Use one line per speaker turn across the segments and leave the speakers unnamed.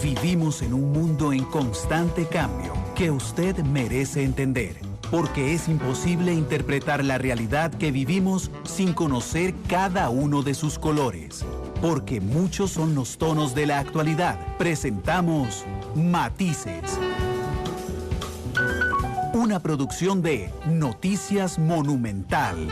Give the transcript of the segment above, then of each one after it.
Vivimos en un mundo en constante cambio que usted merece entender, porque es imposible interpretar la realidad que vivimos sin conocer cada uno de sus colores. Porque muchos son los tonos de la actualidad. Presentamos Matices. Una producción de Noticias Monumental.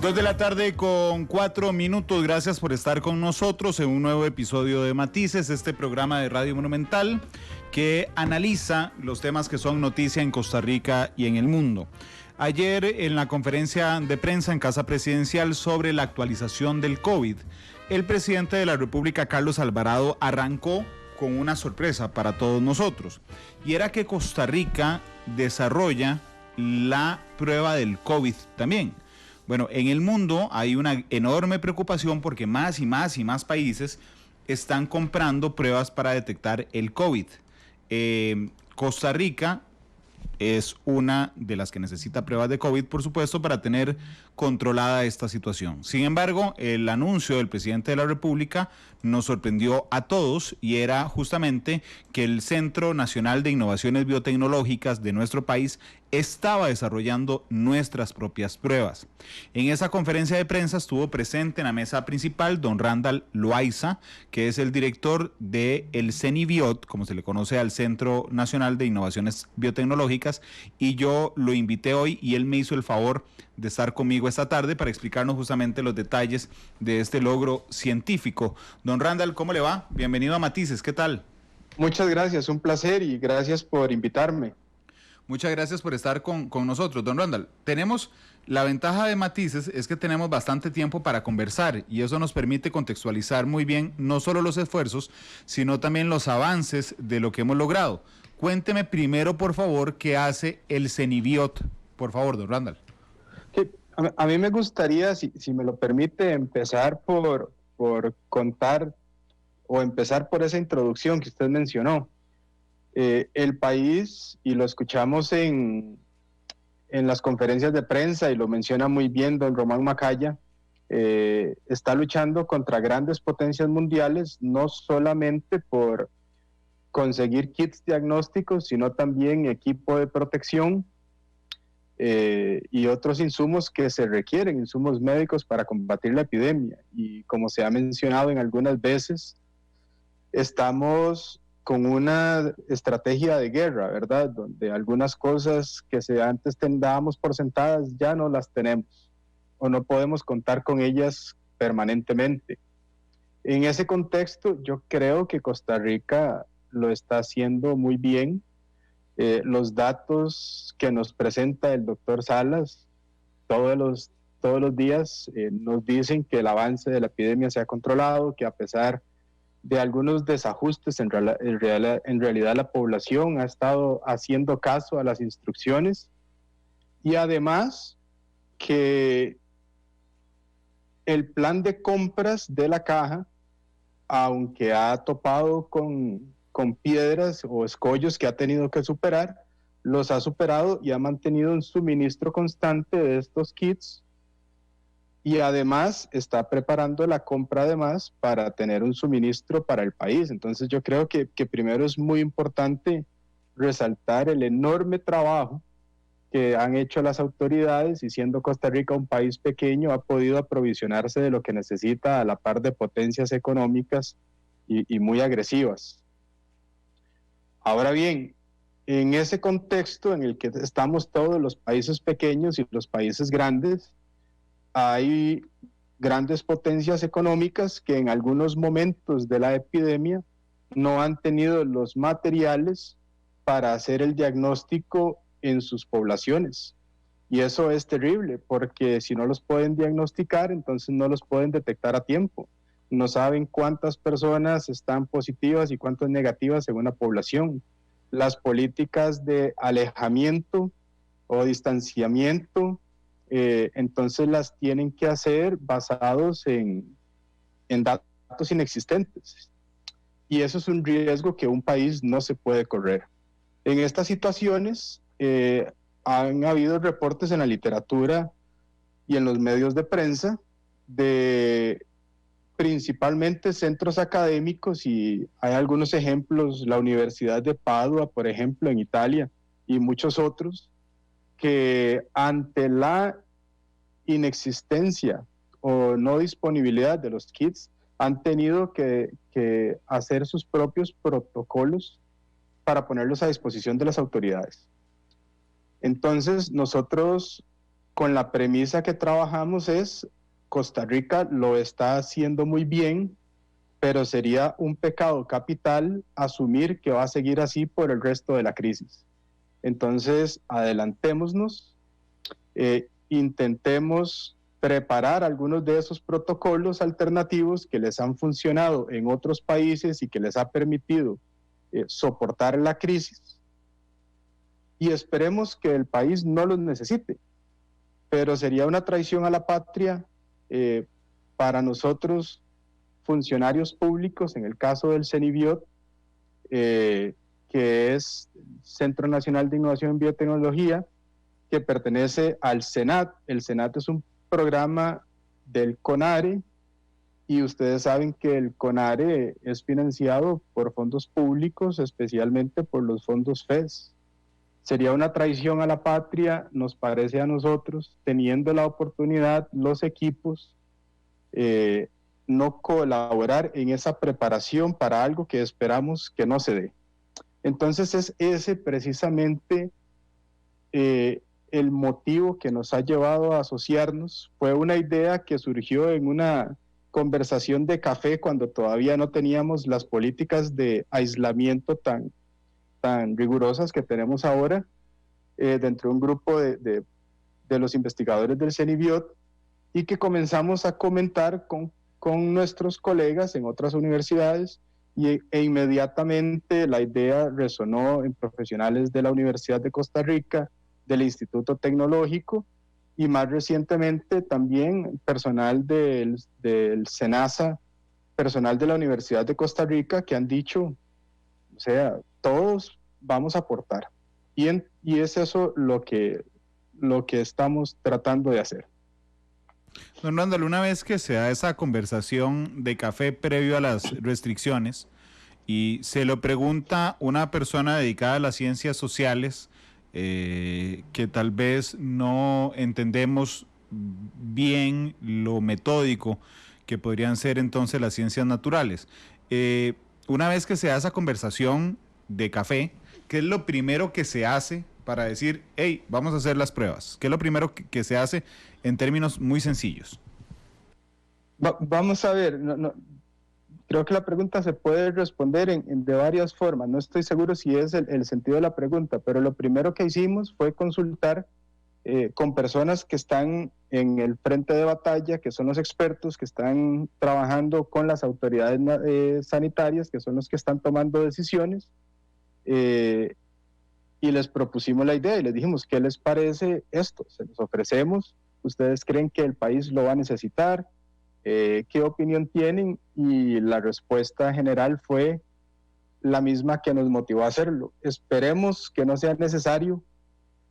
Dos de la tarde con 4 minutos. Gracias por estar con nosotros en un nuevo episodio de Matices, este programa de Radio Monumental que analiza los temas que son noticia en Costa Rica y en el mundo. Ayer, en la conferencia de prensa en Casa Presidencial sobre la actualización del COVID, el presidente de la República, Carlos Alvarado, arrancó con una sorpresa para todos nosotros, y era que Costa Rica desarrolla la prueba del COVID también. Bueno, en el mundo hay una enorme preocupación porque más y más países están comprando pruebas para detectar el COVID. Costa Rica es una de las que necesita pruebas de COVID, por supuesto, para tener controlada esta situación. Sin embargo, el anuncio del presidente de la República nos sorprendió a todos, y era justamente que el Centro Nacional de Innovaciones Biotecnológicas de nuestro país estaba desarrollando nuestras propias pruebas. En esa conferencia de prensa estuvo presente en la mesa principal don Randall Loaiza, que es el director del CENIBIOT, como se le conoce al Centro Nacional de Innovaciones Biotecnológicas, y yo lo invité hoy y él me hizo el favor de estar conmigo esta tarde para explicarnos justamente los detalles de este logro científico. Don Randall, ¿cómo le va? Bienvenido a Matices, ¿qué tal?
Muchas gracias, un placer y gracias por invitarme.
Muchas gracias por estar con nosotros. Don Randall, la ventaja de Matices es que tenemos bastante tiempo para conversar, y eso nos permite contextualizar muy bien no solo los esfuerzos, sino también los avances de lo que hemos logrado. Cuénteme primero, por favor, qué hace el CENIBIOT. Por favor, don Randall.
Sí, a mí me gustaría, si me lo permite, empezar por contar o empezar por esa introducción que usted mencionó. El país, y lo escuchamos en las conferencias de prensa, y lo menciona muy bien don Román Macaya, está luchando contra grandes potencias mundiales, no solamente por conseguir kits diagnósticos, sino también equipo de protección y otros insumos que se requieren, insumos médicos para combatir la epidemia. Y como se ha mencionado en algunas veces, estamos con una estrategia de guerra, ¿verdad? Donde algunas cosas que antes dábamos por sentadas ya no las tenemos, o no podemos contar con ellas permanentemente. En ese contexto, yo creo que Costa Rica lo está haciendo muy bien. Los datos que nos presenta el doctor Salas todos los días nos dicen que el avance de la epidemia se ha controlado, que a pesar de algunos desajustes, en realidad la población ha estado haciendo caso a las instrucciones, y además que el plan de compras de la caja, aunque ha topado con piedras o escollos que ha tenido que superar, los ha superado y ha mantenido un suministro constante de estos kits, y además está preparando la compra de más para tener un suministro para el país. Entonces yo creo que primero es muy importante resaltar el enorme trabajo que han hecho las autoridades, y siendo Costa Rica un país pequeño, ha podido aprovisionarse de lo que necesita a la par de potencias económicas y muy agresivas. Ahora bien, en ese contexto en el que estamos todos los países pequeños y los países grandes, hay grandes potencias económicas que en algunos momentos de la epidemia no han tenido los materiales para hacer el diagnóstico en sus poblaciones. Y eso es terrible, porque si no los pueden diagnosticar, entonces no los pueden detectar a tiempo. No saben cuántas personas están positivas y cuántas negativas en una población. Las políticas de alejamiento o distanciamiento, entonces las tienen que hacer basados en datos inexistentes. y eso es un riesgo que un país no se puede correr. En estas situaciones han habido reportes en la literatura y en los medios de prensa de principalmente centros académicos, y hay algunos ejemplos, la Universidad de Padua, por ejemplo, en Italia, y muchos otros, que ante la inexistencia o no disponibilidad de los kits, han tenido que hacer sus propios protocolos para ponerlos a disposición de las autoridades. Entonces, nosotros con la premisa que trabajamos es, Costa Rica lo está haciendo muy bien, pero sería un pecado capital asumir que va a seguir así por el resto de la crisis. Entonces, adelantémonos, intentemos preparar algunos de esos protocolos alternativos que les han funcionado en otros países y que les ha permitido soportar la crisis, y esperemos que el país no los necesite, pero sería una traición a la patria para nosotros, funcionarios públicos, en el caso del CENIBIOT, que es Centro Nacional de Innovación en Biotecnología, que pertenece al SENAT. El SENAT es un programa del CONARE, y ustedes saben que el CONARE es financiado por fondos públicos, especialmente por los fondos FES. Sería una traición a la patria, nos parece a nosotros, teniendo la oportunidad, los equipos, no colaborar en esa preparación para algo que esperamos que no se dé. Entonces es ese precisamente el motivo que nos ha llevado a asociarnos. Fue una idea que surgió en una conversación de café cuando todavía no teníamos las políticas de aislamiento tan rigurosas que tenemos ahora, dentro de un grupo de los investigadores del CENIBIOT, y que comenzamos a comentar con nuestros colegas en otras universidades, e inmediatamente la idea resonó en profesionales de la Universidad de Costa Rica, del Instituto Tecnológico, y más recientemente también personal del SENASA, personal de la Universidad de Costa Rica, que han dicho, o sea, todos vamos a aportar. Y es eso lo que estamos tratando de hacer.
Don Randall, una vez que se da esa conversación de café previo a las restricciones y se lo pregunta una persona dedicada a las ciencias sociales, que tal vez no entendemos bien lo metódico que podrían ser entonces las ciencias naturales. Una vez que se da esa conversación de café, ¿qué es lo primero que se hace para decir, hey, vamos a hacer las pruebas? ¿Qué es lo primero que se hace en términos muy sencillos?
Vamos a ver, creo que la pregunta se puede responder de varias formas. No estoy seguro si es el sentido de la pregunta, pero lo primero que hicimos fue consultar con personas que están en el frente de batalla, que son los expertos que están trabajando con las autoridades sanitarias, que son los que están tomando decisiones, y les propusimos la idea y les dijimos, ¿qué les parece esto? Se los ofrecemos, ¿ustedes creen que el país lo va a necesitar? ¿Qué opinión tienen? Y la respuesta general fue la misma que nos motivó a hacerlo. Esperemos que no sea necesario,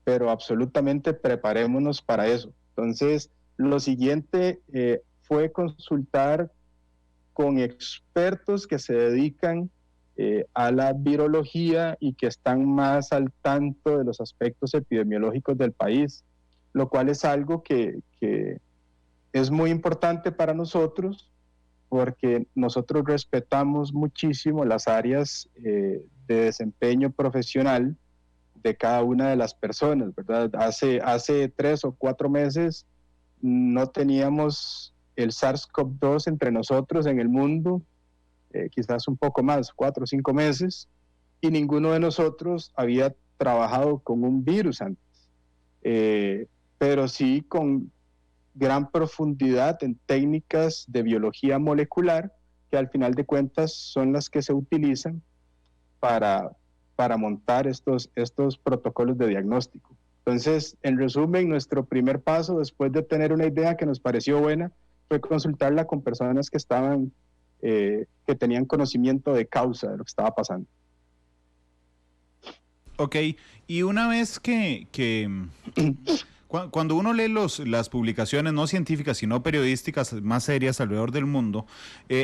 pero absolutamente preparémonos para eso. Entonces, lo siguiente fue consultar con expertos que se dedican a la virología y que están más al tanto de los aspectos epidemiológicos del país, lo cual es algo que es muy importante para nosotros, porque nosotros respetamos muchísimo las áreas de desempeño profesional de cada una de las personas, ¿verdad? Hace 3 o 4 meses no teníamos el SARS-CoV-2 entre nosotros en el mundo, quizás un poco más, 4 o 5 meses, y ninguno de nosotros había trabajado con un virus antes, pero sí con gran profundidad en técnicas de biología molecular, que al final de cuentas son las que se utilizan para montar estos protocolos de diagnóstico. Entonces, en resumen, nuestro primer paso, después de tener una idea que nos pareció buena, fue consultarla con personas que estaban que tenían conocimiento de causa de lo que estaba pasando.
Ok, y una vez cuando uno lee las publicaciones no científicas, sino periodísticas más serias alrededor del mundo,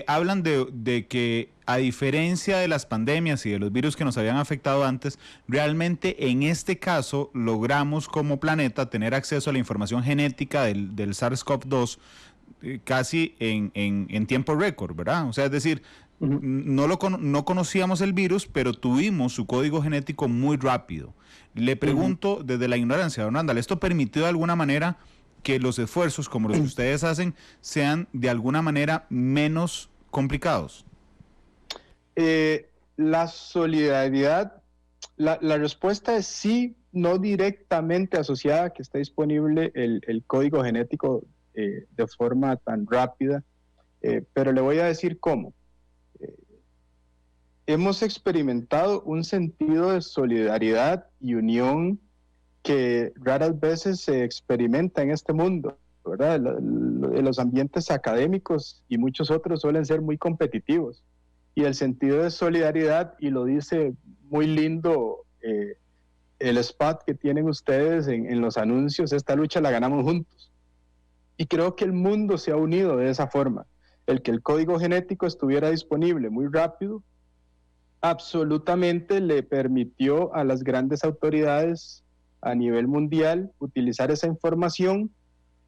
hablan de que a diferencia de las pandemias y de los virus que nos habían afectado antes, realmente en este caso logramos como planeta tener acceso a la información genética del SARS-CoV-2 casi en tiempo récord, ¿verdad? O sea, es decir, no conocíamos el virus, pero tuvimos su código genético muy rápido. Le pregunto desde la ignorancia, don Randall, ¿esto permitió de alguna manera que los esfuerzos como los que ustedes hacen sean de alguna manera menos complicados?
La solidaridad, la respuesta es sí, no directamente asociada a que esté disponible el código genético de forma tan rápida, pero le voy a decir cómo. Hemos experimentado un sentido de solidaridad y unión que raras veces se experimenta en este mundo, ¿verdad? Los ambientes académicos y muchos otros suelen ser muy competitivos. Y el sentido de solidaridad, y lo dice muy lindo el spot que tienen ustedes en los anuncios, esta lucha la ganamos juntos. Y creo que el mundo se ha unido de esa forma. El que el código genético estuviera disponible muy rápido, absolutamente le permitió a las grandes autoridades a nivel mundial utilizar esa información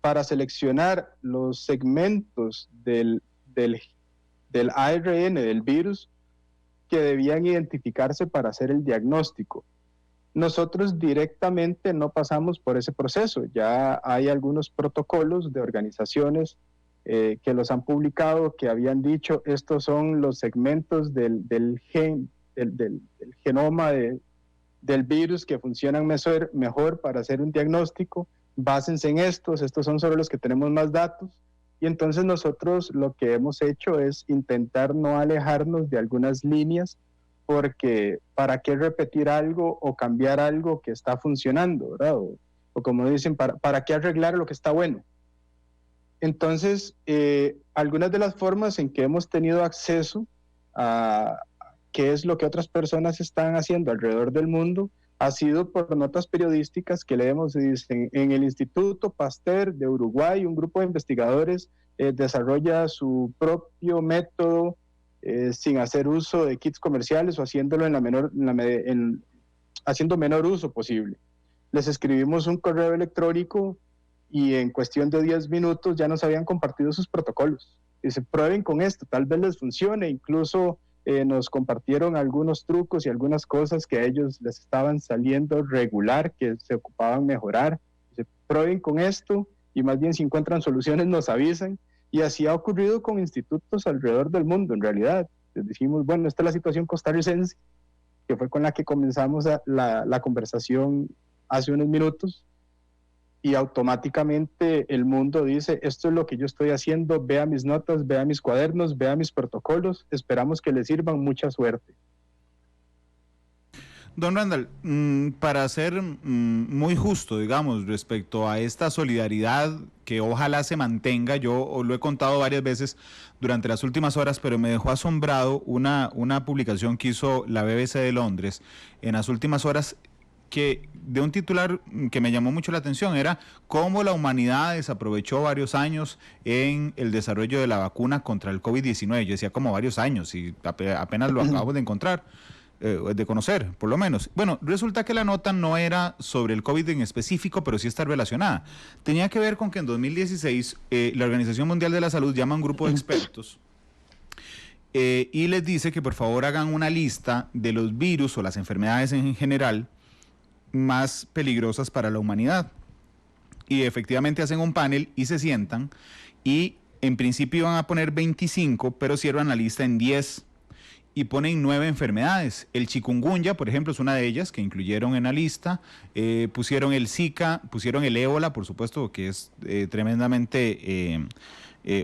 para seleccionar los segmentos del ARN del virus que debían identificarse para hacer el diagnóstico. Nosotros directamente no pasamos por ese proceso. Ya hay algunos protocolos de organizaciones que los han publicado, que habían dicho, estos son los segmentos del genoma del virus que funcionan mejor para hacer un diagnóstico. Básense en estos son sobre los que tenemos más datos. Y entonces nosotros lo que hemos hecho es intentar no alejarnos de algunas líneas, porque ¿para qué repetir algo o cambiar algo que está funcionando, ¿verdad? O como dicen, ¿para qué arreglar lo que está bueno? Entonces, algunas de las formas en que hemos tenido acceso a qué es lo que otras personas están haciendo alrededor del mundo ha sido por notas periodísticas que leemos y dicen, en el Instituto Pasteur de Uruguay, un grupo de investigadores desarrolla su propio método sin hacer uso de kits comerciales o haciéndolo haciendo menor uso posible. Les escribimos un correo electrónico y en cuestión de 10 minutos ya nos habían compartido sus protocolos. Dice, prueben con esto, tal vez les funcione. Incluso nos compartieron algunos trucos y algunas cosas que a ellos les estaban saliendo regular, que se ocupaban mejorar. Dice, prueben con esto y más bien si encuentran soluciones nos avisan. Y así ha ocurrido con institutos alrededor del mundo, en realidad. Les dijimos, bueno, esta es la situación costarricense, que fue con la que comenzamos la conversación hace unos minutos, y automáticamente el mundo dice, esto es lo que yo estoy haciendo, vea mis notas, vea mis cuadernos, vea mis protocolos, esperamos que les sirvan, mucha suerte.
Don Randall, para ser muy justo, digamos, respecto a esta solidaridad que ojalá se mantenga, yo lo he contado varias veces durante las últimas horas, pero me dejó asombrado una publicación que hizo la BBC de Londres en las últimas horas, que de un titular que me llamó mucho la atención, era cómo la humanidad desaprovechó varios años en el desarrollo de la vacuna contra el COVID-19. Yo decía como varios años y apenas lo acabo de encontrar, de conocer, por lo menos. Bueno, resulta que la nota no era sobre el COVID en específico, pero sí está relacionada. Tenía que ver con que en 2016 la Organización Mundial de la Salud llama a un grupo de expertos y les dice que por favor hagan una lista de los virus o las enfermedades en general más peligrosas para la humanidad. Y efectivamente hacen un panel y se sientan y en principio iban a poner 25, pero cierran la lista en 10 y ponen 9 enfermedades. El chikungunya, por ejemplo, es una de ellas que incluyeron en la lista. Pusieron el Zika, pusieron el ébola, por supuesto, que es tremendamente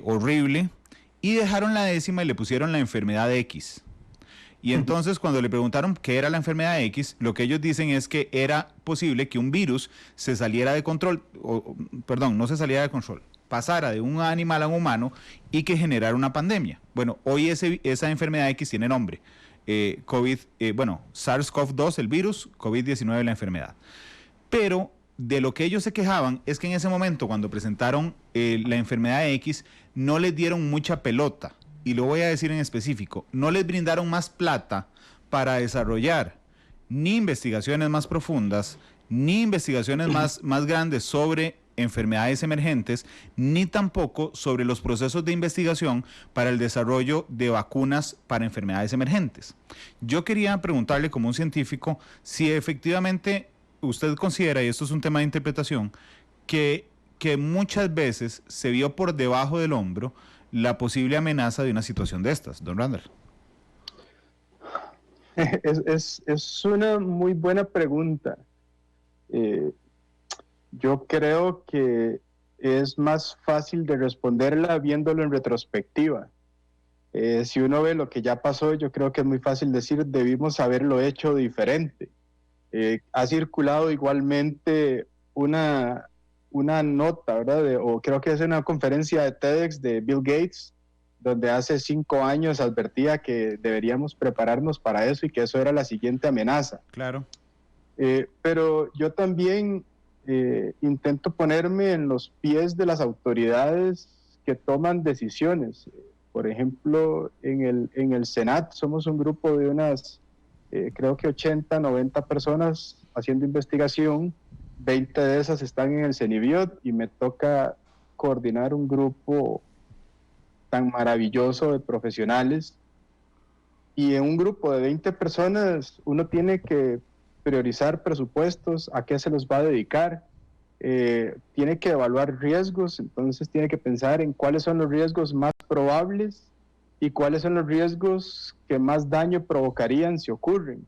horrible, y dejaron la 10ª y le pusieron la enfermedad X. Y entonces cuando le preguntaron qué era la enfermedad X, lo que ellos dicen es que era posible que un virus se saliera de control, no se saliera de control, pasara de un animal a un humano y que generara una pandemia. Bueno, hoy esa enfermedad X tiene nombre. SARS-CoV-2 el virus, COVID-19 la enfermedad. Pero de lo que ellos se quejaban es que en ese momento, cuando presentaron la enfermedad X, no les dieron mucha pelota. Y lo voy a decir en específico, no les brindaron más plata para desarrollar ni investigaciones más profundas, ni investigaciones más grandes sobre enfermedades emergentes, ni tampoco sobre los procesos de investigación para el desarrollo de vacunas para enfermedades emergentes. Yo quería preguntarle como un científico si efectivamente usted considera, y esto es un tema de interpretación, que muchas veces se vio por debajo del hombro la posible amenaza de una situación de estas. Don Randall.
Es una muy buena pregunta. Yo creo que es más fácil de responderla viéndolo en retrospectiva. Si uno ve lo que ya pasó, yo creo que es muy fácil decir, debimos haberlo hecho diferente. Ha circulado igualmente una nota, ¿verdad? O creo que es una conferencia de TEDx de Bill Gates, donde hace 5 años advertía que deberíamos prepararnos para eso y que eso era la siguiente amenaza.
Claro.
Pero yo también intento ponerme en los pies de las autoridades que toman decisiones. Por ejemplo, en el Senat somos un grupo de unas, creo que 80, 90 personas haciendo investigación. 20 de esas están en el CENIBIOT y me toca coordinar un grupo tan maravilloso de profesionales. Y en un grupo de 20 personas uno tiene que priorizar presupuestos, a qué se los va a dedicar, tiene que evaluar riesgos, entonces tiene que pensar en cuáles son los riesgos más probables y cuáles son los riesgos que más daño provocarían si ocurren.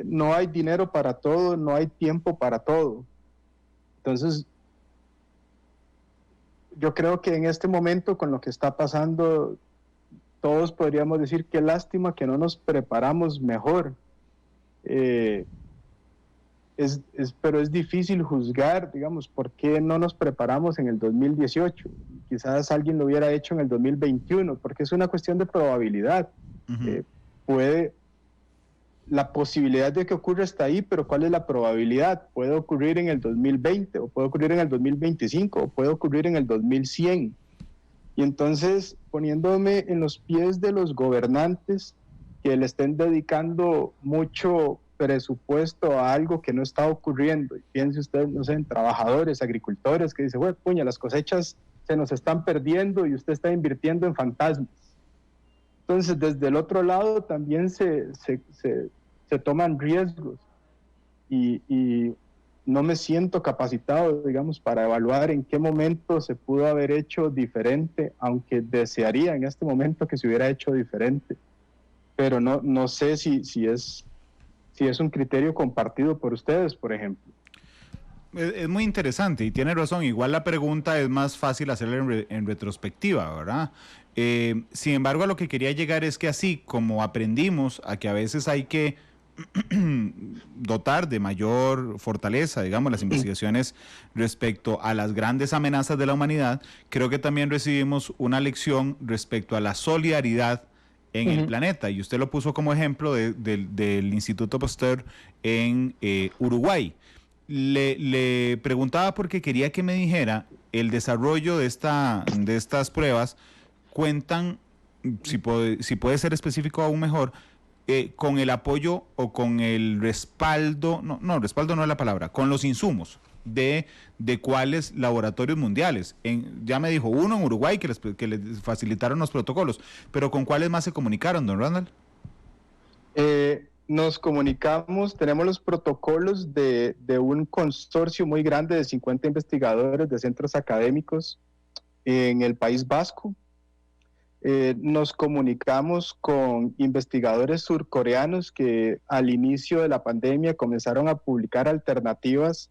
No hay dinero para todo, no hay tiempo para todo. Entonces, yo creo que en este momento, con lo que está pasando, todos podríamos decir qué lástima que no nos preparamos mejor. Pero es difícil juzgar, digamos, por qué no nos preparamos en el 2018. Quizás alguien lo hubiera hecho en el 2021, porque es una cuestión de probabilidad. La posibilidad de que ocurra está ahí, pero ¿cuál es la probabilidad? Puede ocurrir en el 2020, o puede ocurrir en el 2025, o puede ocurrir en el 2100. Y entonces, poniéndome en los pies de los gobernantes que le estén dedicando mucho presupuesto a algo que no está ocurriendo, y piense usted, no sé, en trabajadores, agricultores, que dice, bueno, puña, las cosechas se nos están perdiendo y usted está invirtiendo en fantasmas. Entonces, desde el otro lado también se toman riesgos y no me siento capacitado, digamos, para evaluar en qué momento se pudo haber hecho diferente, aunque desearía en este momento que se hubiera hecho diferente. Pero no sé si es un criterio compartido por ustedes, por ejemplo.
Es muy interesante y tiene razón. Igual la pregunta es más fácil hacerla en retrospectiva, ¿verdad? Sin embargo, a lo que quería llegar es que así como aprendimos a que a veces hay que dotar de mayor fortaleza, digamos, las investigaciones respecto a las grandes amenazas de la humanidad, creo que también recibimos una lección respecto a la solidaridad en el planeta, y usted lo puso como ejemplo del Instituto Pasteur en Uruguay. Le preguntaba porque quería que me dijera el desarrollo de estas pruebas cuentan, si puede ser específico aún mejor, con el apoyo o con el respaldo, respaldo no es la palabra, con los insumos de cuáles laboratorios mundiales. Ya me dijo uno en Uruguay que les facilitaron los protocolos, pero ¿con cuáles más se comunicaron, don Randall?
Nos comunicamos, tenemos los protocolos de un consorcio muy grande de 50 investigadores de centros académicos en el País Vasco. Nos comunicamos con investigadores surcoreanos que al inicio de la pandemia comenzaron a publicar alternativas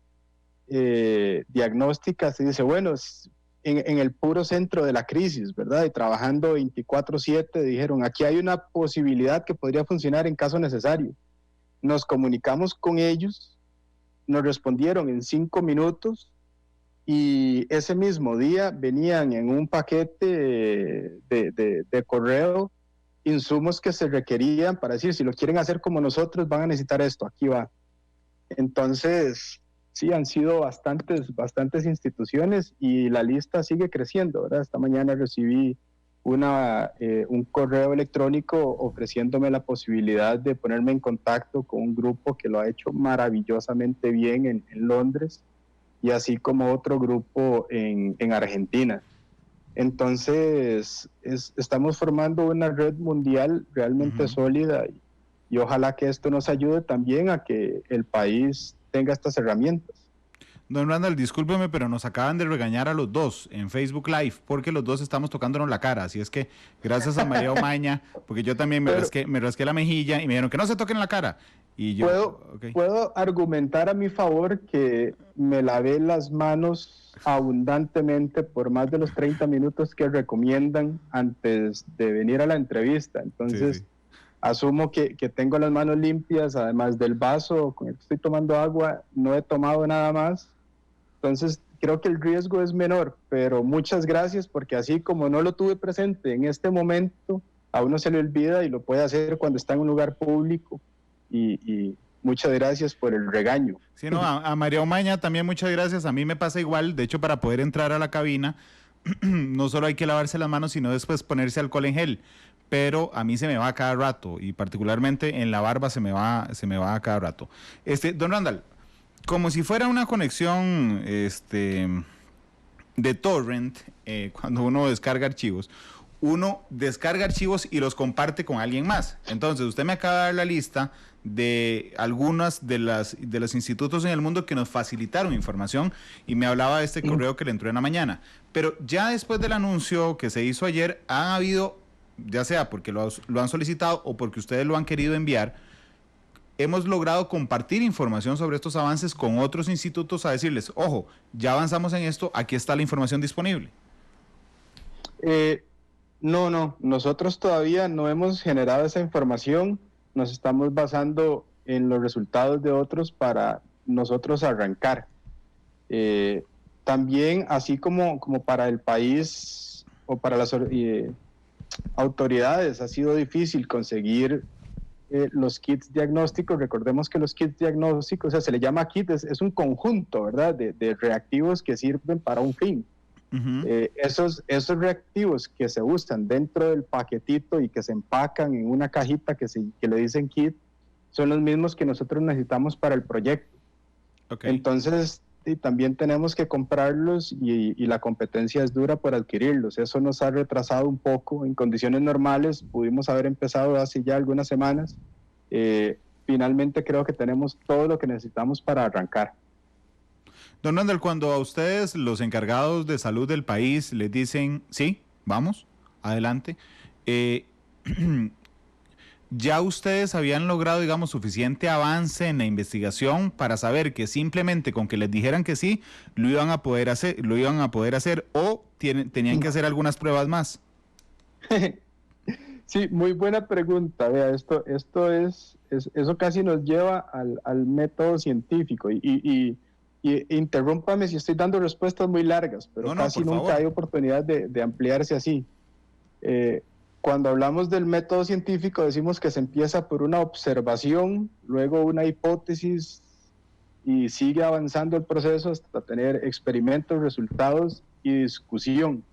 diagnósticas, y dice, bueno, en el puro centro de la crisis, ¿verdad? Y trabajando 24/7, dijeron, aquí hay una posibilidad que podría funcionar en caso necesario. Nos comunicamos con ellos, nos respondieron en 5 minutos y ese mismo día venían en un paquete de correo insumos que se requerían para decir, si lo quieren hacer como nosotros, van a necesitar esto, aquí va. Entonces, sí, han sido bastantes instituciones y la lista sigue creciendo, ¿verdad? Esta mañana recibí un correo electrónico ofreciéndome la posibilidad de ponerme en contacto con un grupo que lo ha hecho maravillosamente bien en Londres, y así como otro grupo en Argentina. Entonces, estamos formando una red mundial realmente sólida, y ojalá que esto nos ayude también a que el país tenga estas herramientas.
Don Randall, discúlpeme, pero nos acaban de regañar a los dos en Facebook Live porque los dos estamos tocándonos la cara. Así es que gracias a María Omaña, porque yo también me rasqué la mejilla y me dijeron que no se toquen la cara. Y yo,
puedo argumentar a mi favor que me lavé las manos abundantemente por más de los 30 minutos que recomiendan antes de venir a la entrevista. Entonces, sí. Asumo que tengo las manos limpias, además del vaso con el que estoy tomando agua, no he tomado nada más. Entonces, creo que el riesgo es menor, pero muchas gracias, porque así como no lo tuve presente en este momento, a uno se le olvida y lo puede hacer cuando está en un lugar público. Y muchas gracias por el regaño.
Sí, no, a María Omaña también muchas gracias. A mí me pasa igual. De hecho, para poder entrar a la cabina, no solo hay que lavarse las manos, sino después ponerse alcohol en gel. Pero a mí se me va a cada rato, y particularmente en la barba se me va a cada rato. Don Randall, como si fuera una conexión de torrent, cuando uno descarga archivos y los comparte con alguien más. Entonces, usted me acaba de dar la lista de algunas de los institutos en el mundo que nos facilitaron información, y me hablaba de este correo que le entró en la mañana. Pero ya después del anuncio que se hizo ayer, han habido, ya sea porque lo han solicitado o porque ustedes lo han querido enviar, hemos logrado compartir información sobre estos avances con otros institutos, a decirles, ojo, ya avanzamos en esto, aquí está la información disponible.
No, nosotros todavía no hemos generado esa información, nos estamos basando en los resultados de otros para nosotros arrancar. También, así como para el país o para las autoridades, ha sido difícil conseguir los kits diagnósticos. Recordemos que los kits diagnósticos, o sea, se le llama kit, es un conjunto, ¿verdad?, de reactivos que sirven para un fin. Esos reactivos que se usan dentro del paquetito y que se empacan en una cajita que le dicen kit, son los mismos que nosotros necesitamos para el proyecto. Entonces, también tenemos que comprarlos, y la competencia es dura por adquirirlos. Eso nos ha retrasado un poco. En condiciones normales pudimos haber empezado hace ya algunas semanas. Finalmente creo que tenemos todo lo que necesitamos para arrancar.
Don Randall, cuando a ustedes, los encargados de salud del país, les dicen, sí, vamos, adelante, ¿ya ustedes habían logrado, digamos, suficiente avance en la investigación para saber que simplemente con que les dijeran que sí, lo iban a poder hacer, o tenían que hacer algunas pruebas más?
Sí, muy buena pregunta. Vea, eso casi nos lleva al método científico, y interrúmpame si estoy dando respuestas muy largas, pero casi nunca hay oportunidad de ampliarse así. Cuando hablamos del método científico, decimos que se empieza por una observación, luego una hipótesis, y sigue avanzando el proceso hasta tener experimentos, resultados y discusión.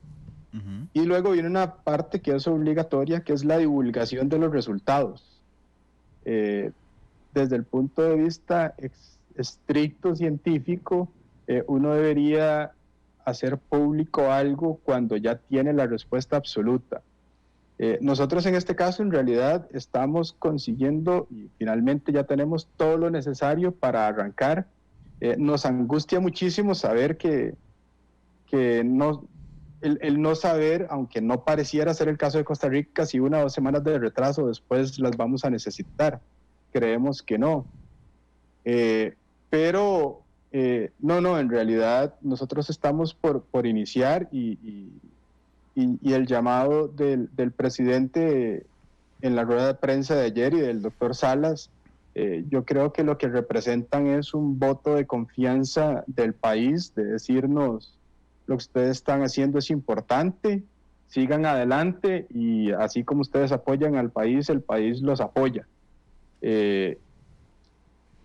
Y luego viene una parte que es obligatoria, que es la divulgación de los resultados. Desde el punto de vista estricto científico, uno debería hacer público algo cuando ya tiene la respuesta absoluta. Nosotros en este caso en realidad estamos consiguiendo, y finalmente ya tenemos todo lo necesario para arrancar. Nos angustia muchísimo saber que el no saber, aunque no pareciera ser el caso de Costa Rica, si 1 o 2 semanas de retraso después las vamos a necesitar. Creemos que no. Pero no, en realidad nosotros estamos por iniciar, y el llamado del presidente en la rueda de prensa de ayer y del doctor Salas Yo creo que lo que representan es un voto de confianza del país, de decirnos lo que ustedes están haciendo es importante, sigan adelante y así como ustedes apoyan al país, el país los apoya.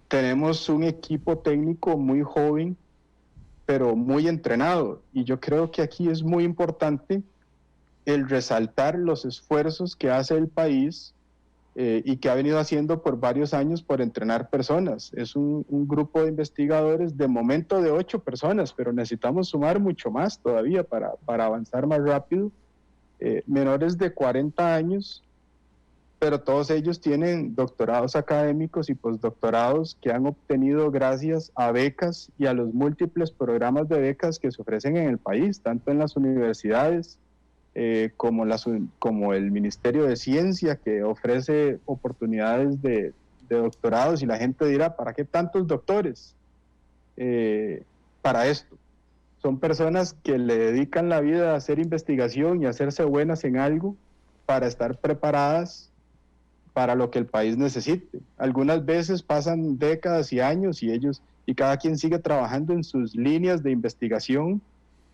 Tenemos un equipo técnico muy joven, pero muy entrenado, y yo creo que aquí es muy importante el resaltar los esfuerzos que hace el país y que ha venido haciendo por varios años por entrenar personas. Es un grupo de investigadores de momento de 8 personas, pero necesitamos sumar mucho más todavía para avanzar más rápido. Menores de 40 años, pero todos ellos tienen doctorados académicos y postdoctorados que han obtenido gracias a becas y a los múltiples programas de becas que se ofrecen en el país, tanto en las universidades, como el Ministerio de Ciencia, que ofrece oportunidades de doctorados, y la gente dirá, ¿para qué tantos doctores para esto? Son personas que le dedican la vida a hacer investigación y a hacerse buenas en algo para estar preparadas para lo que el país necesite. Algunas veces pasan décadas y años y cada quien sigue trabajando en sus líneas de investigación,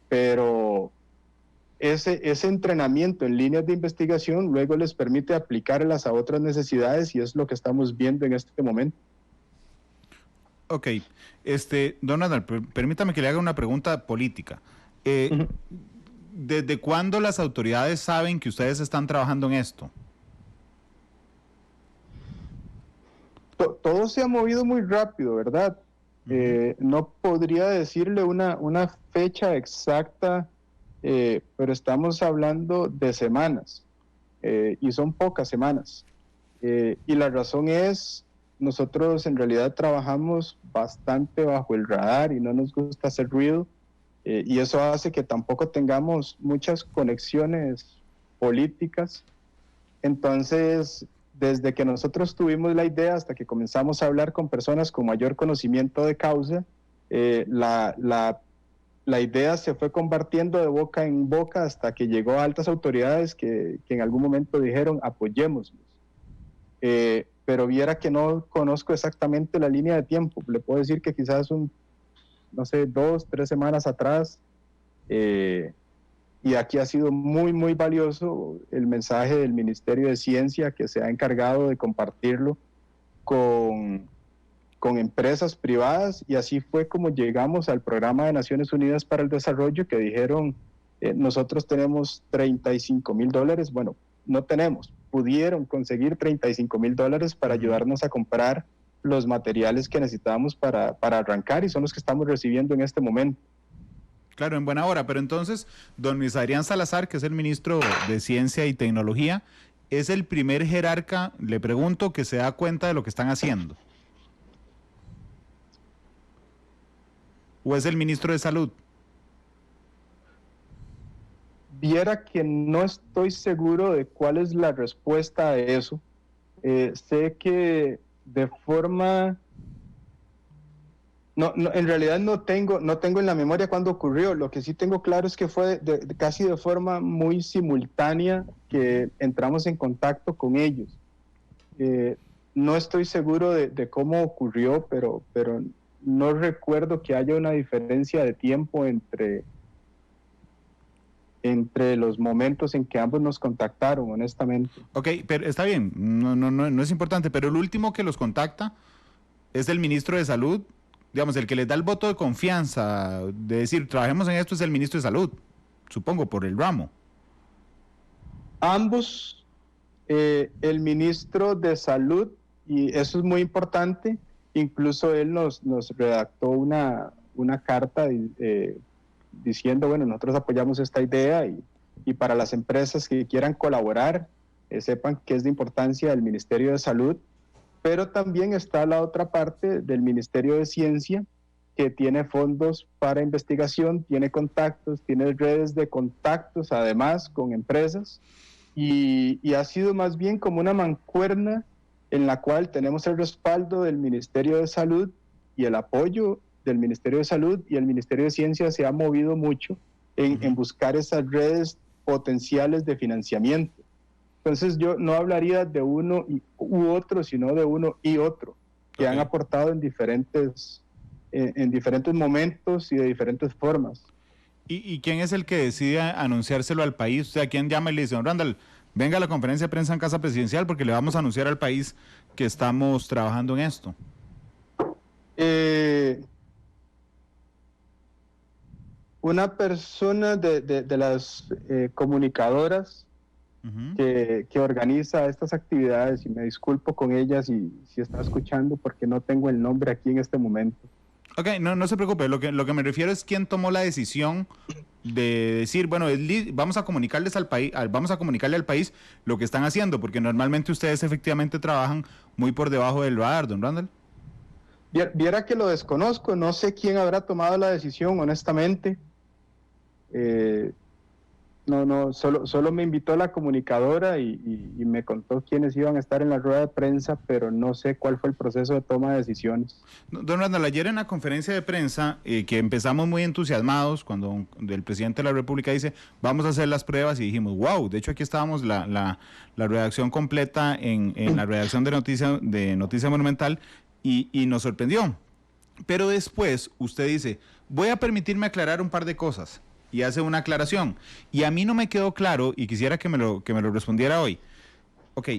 pero ese entrenamiento en líneas de investigación luego les permite aplicarlas a otras necesidades, y es lo que estamos viendo en este momento.
Ok, don Adal, permítame que le haga una pregunta política. ¿Desde cuándo las autoridades saben que ustedes están trabajando en esto?
Todo se ha movido muy rápido, ¿verdad? No podría decirle una fecha exacta, pero estamos hablando de semanas, y son pocas semanas. Y la razón es, nosotros en realidad trabajamos bastante bajo el radar y no nos gusta hacer ruido, y eso hace que tampoco tengamos muchas conexiones políticas. Entonces, desde que nosotros tuvimos la idea hasta que comenzamos a hablar con personas con mayor conocimiento de causa, la idea se fue compartiendo de boca en boca hasta que llegó a altas autoridades que en algún momento dijeron apoyémoslos. Pero viera que no conozco exactamente la línea de tiempo. Le puedo decir que quizás 2, 3 semanas atrás, y aquí ha sido muy, muy valioso el mensaje del Ministerio de Ciencia, que se ha encargado de compartirlo con empresas privadas, y así fue como llegamos al Programa de Naciones Unidas para el Desarrollo, que dijeron, nosotros tenemos $35,000, bueno, no tenemos, pudieron conseguir $35,000 para ayudarnos a comprar los materiales que necesitábamos para arrancar, y son los que estamos recibiendo en este momento.
Claro, en buena hora, pero entonces, don Luis Adrián Salazar, que es el ministro de Ciencia y Tecnología, es el primer jerarca, le pregunto, que se da cuenta de lo que están haciendo. ¿O es el ministro de Salud?
Viera que no estoy seguro de cuál es la respuesta a eso. Sé que de forma... No, en realidad no tengo en la memoria cuándo ocurrió. Lo que sí tengo claro es que fue casi de forma muy simultánea que entramos en contacto con ellos. No estoy seguro de cómo ocurrió, pero no recuerdo que haya una diferencia de tiempo entre los momentos en que ambos nos contactaron, honestamente.
Ok, pero está bien, no es importante, pero el último que los contacta es el ministro de Salud. Digamos, el que les da el voto de confianza, de decir, trabajemos en esto, es el ministro de Salud, supongo, por el ramo.
Ambos, el ministro de Salud, y eso es muy importante, incluso él nos redactó una carta diciendo, bueno, nosotros apoyamos esta idea, y para las empresas que quieran colaborar, sepan que es de importancia el Ministerio de Salud. Pero también está la otra parte del Ministerio de Ciencia, que tiene fondos para investigación, tiene contactos, tiene redes de contactos además con empresas, y ha sido más bien como una mancuerna en la cual tenemos el respaldo del Ministerio de Salud y el apoyo del Ministerio de Salud, y el Ministerio de Ciencia se ha movido mucho en buscar esas redes potenciales de financiamiento. Entonces yo no hablaría de uno u otro, sino de uno y otro. que han aportado en diferentes momentos y de diferentes formas.
¿Y quién es el que decide anunciárselo al país? O sea, ¿quién llama y le dice, don Randall, venga a la conferencia de prensa en Casa Presidencial porque le vamos a anunciar al país que estamos trabajando en esto?
Una persona de las comunicadoras que organiza estas actividades, y me disculpo con ella si está escuchando porque no tengo el nombre aquí en este momento.
Ok, no se preocupe, lo que me refiero es quién tomó la decisión de decir, bueno, vamos a comunicarles al país, vamos a comunicarle al país lo que están haciendo, porque normalmente ustedes efectivamente trabajan muy por debajo del radar, don Randall.
Viera que lo desconozco, no sé quién habrá tomado la decisión, honestamente. Solo me invitó la comunicadora y me contó quiénes iban a estar en la rueda de prensa, pero no sé cuál fue el proceso de toma de decisiones.
Don Randall, ayer en la conferencia de prensa, que empezamos muy entusiasmados, cuando el presidente de la República dice, vamos a hacer las pruebas, y dijimos, wow, de hecho aquí estábamos la redacción completa en la redacción de Noticia Monumental, y nos sorprendió. Pero después usted dice, voy a permitirme aclarar un par de cosas. Y hace una aclaración. Y a mí no me quedó claro, y quisiera que me lo respondiera hoy. Ok,